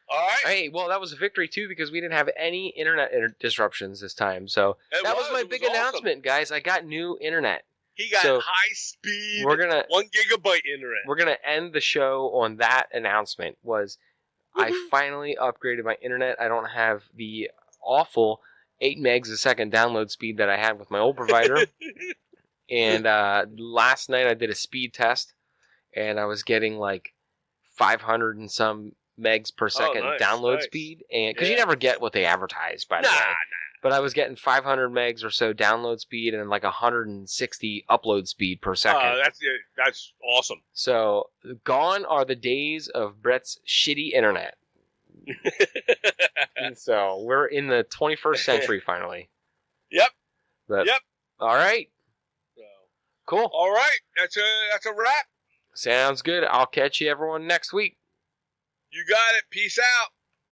All right.
Hey, well, that was a victory, too, because we didn't have any internet disruptions this time. So that was my big announcement, guys. I got new internet.
He got high-speed, 1 gigabyte internet.
We're going to end the show on that announcement. I finally upgraded my internet. I don't have the awful 8 megs a second download speed that I had with my old provider. And last night I did a speed test, and I was getting like 500 and some megs per second download speed, and because you never get what they advertise, by the way. but I was getting 500 megs or so download speed and like 160 upload speed per second.
That's awesome.
So gone are the days of Brett's shitty internet. So we're in the 21st century finally.
Yep.
But,
yep.
All right.
So,
cool.
All right. That's a wrap.
Sounds good. I'll catch you everyone next week.
You got it. Peace out.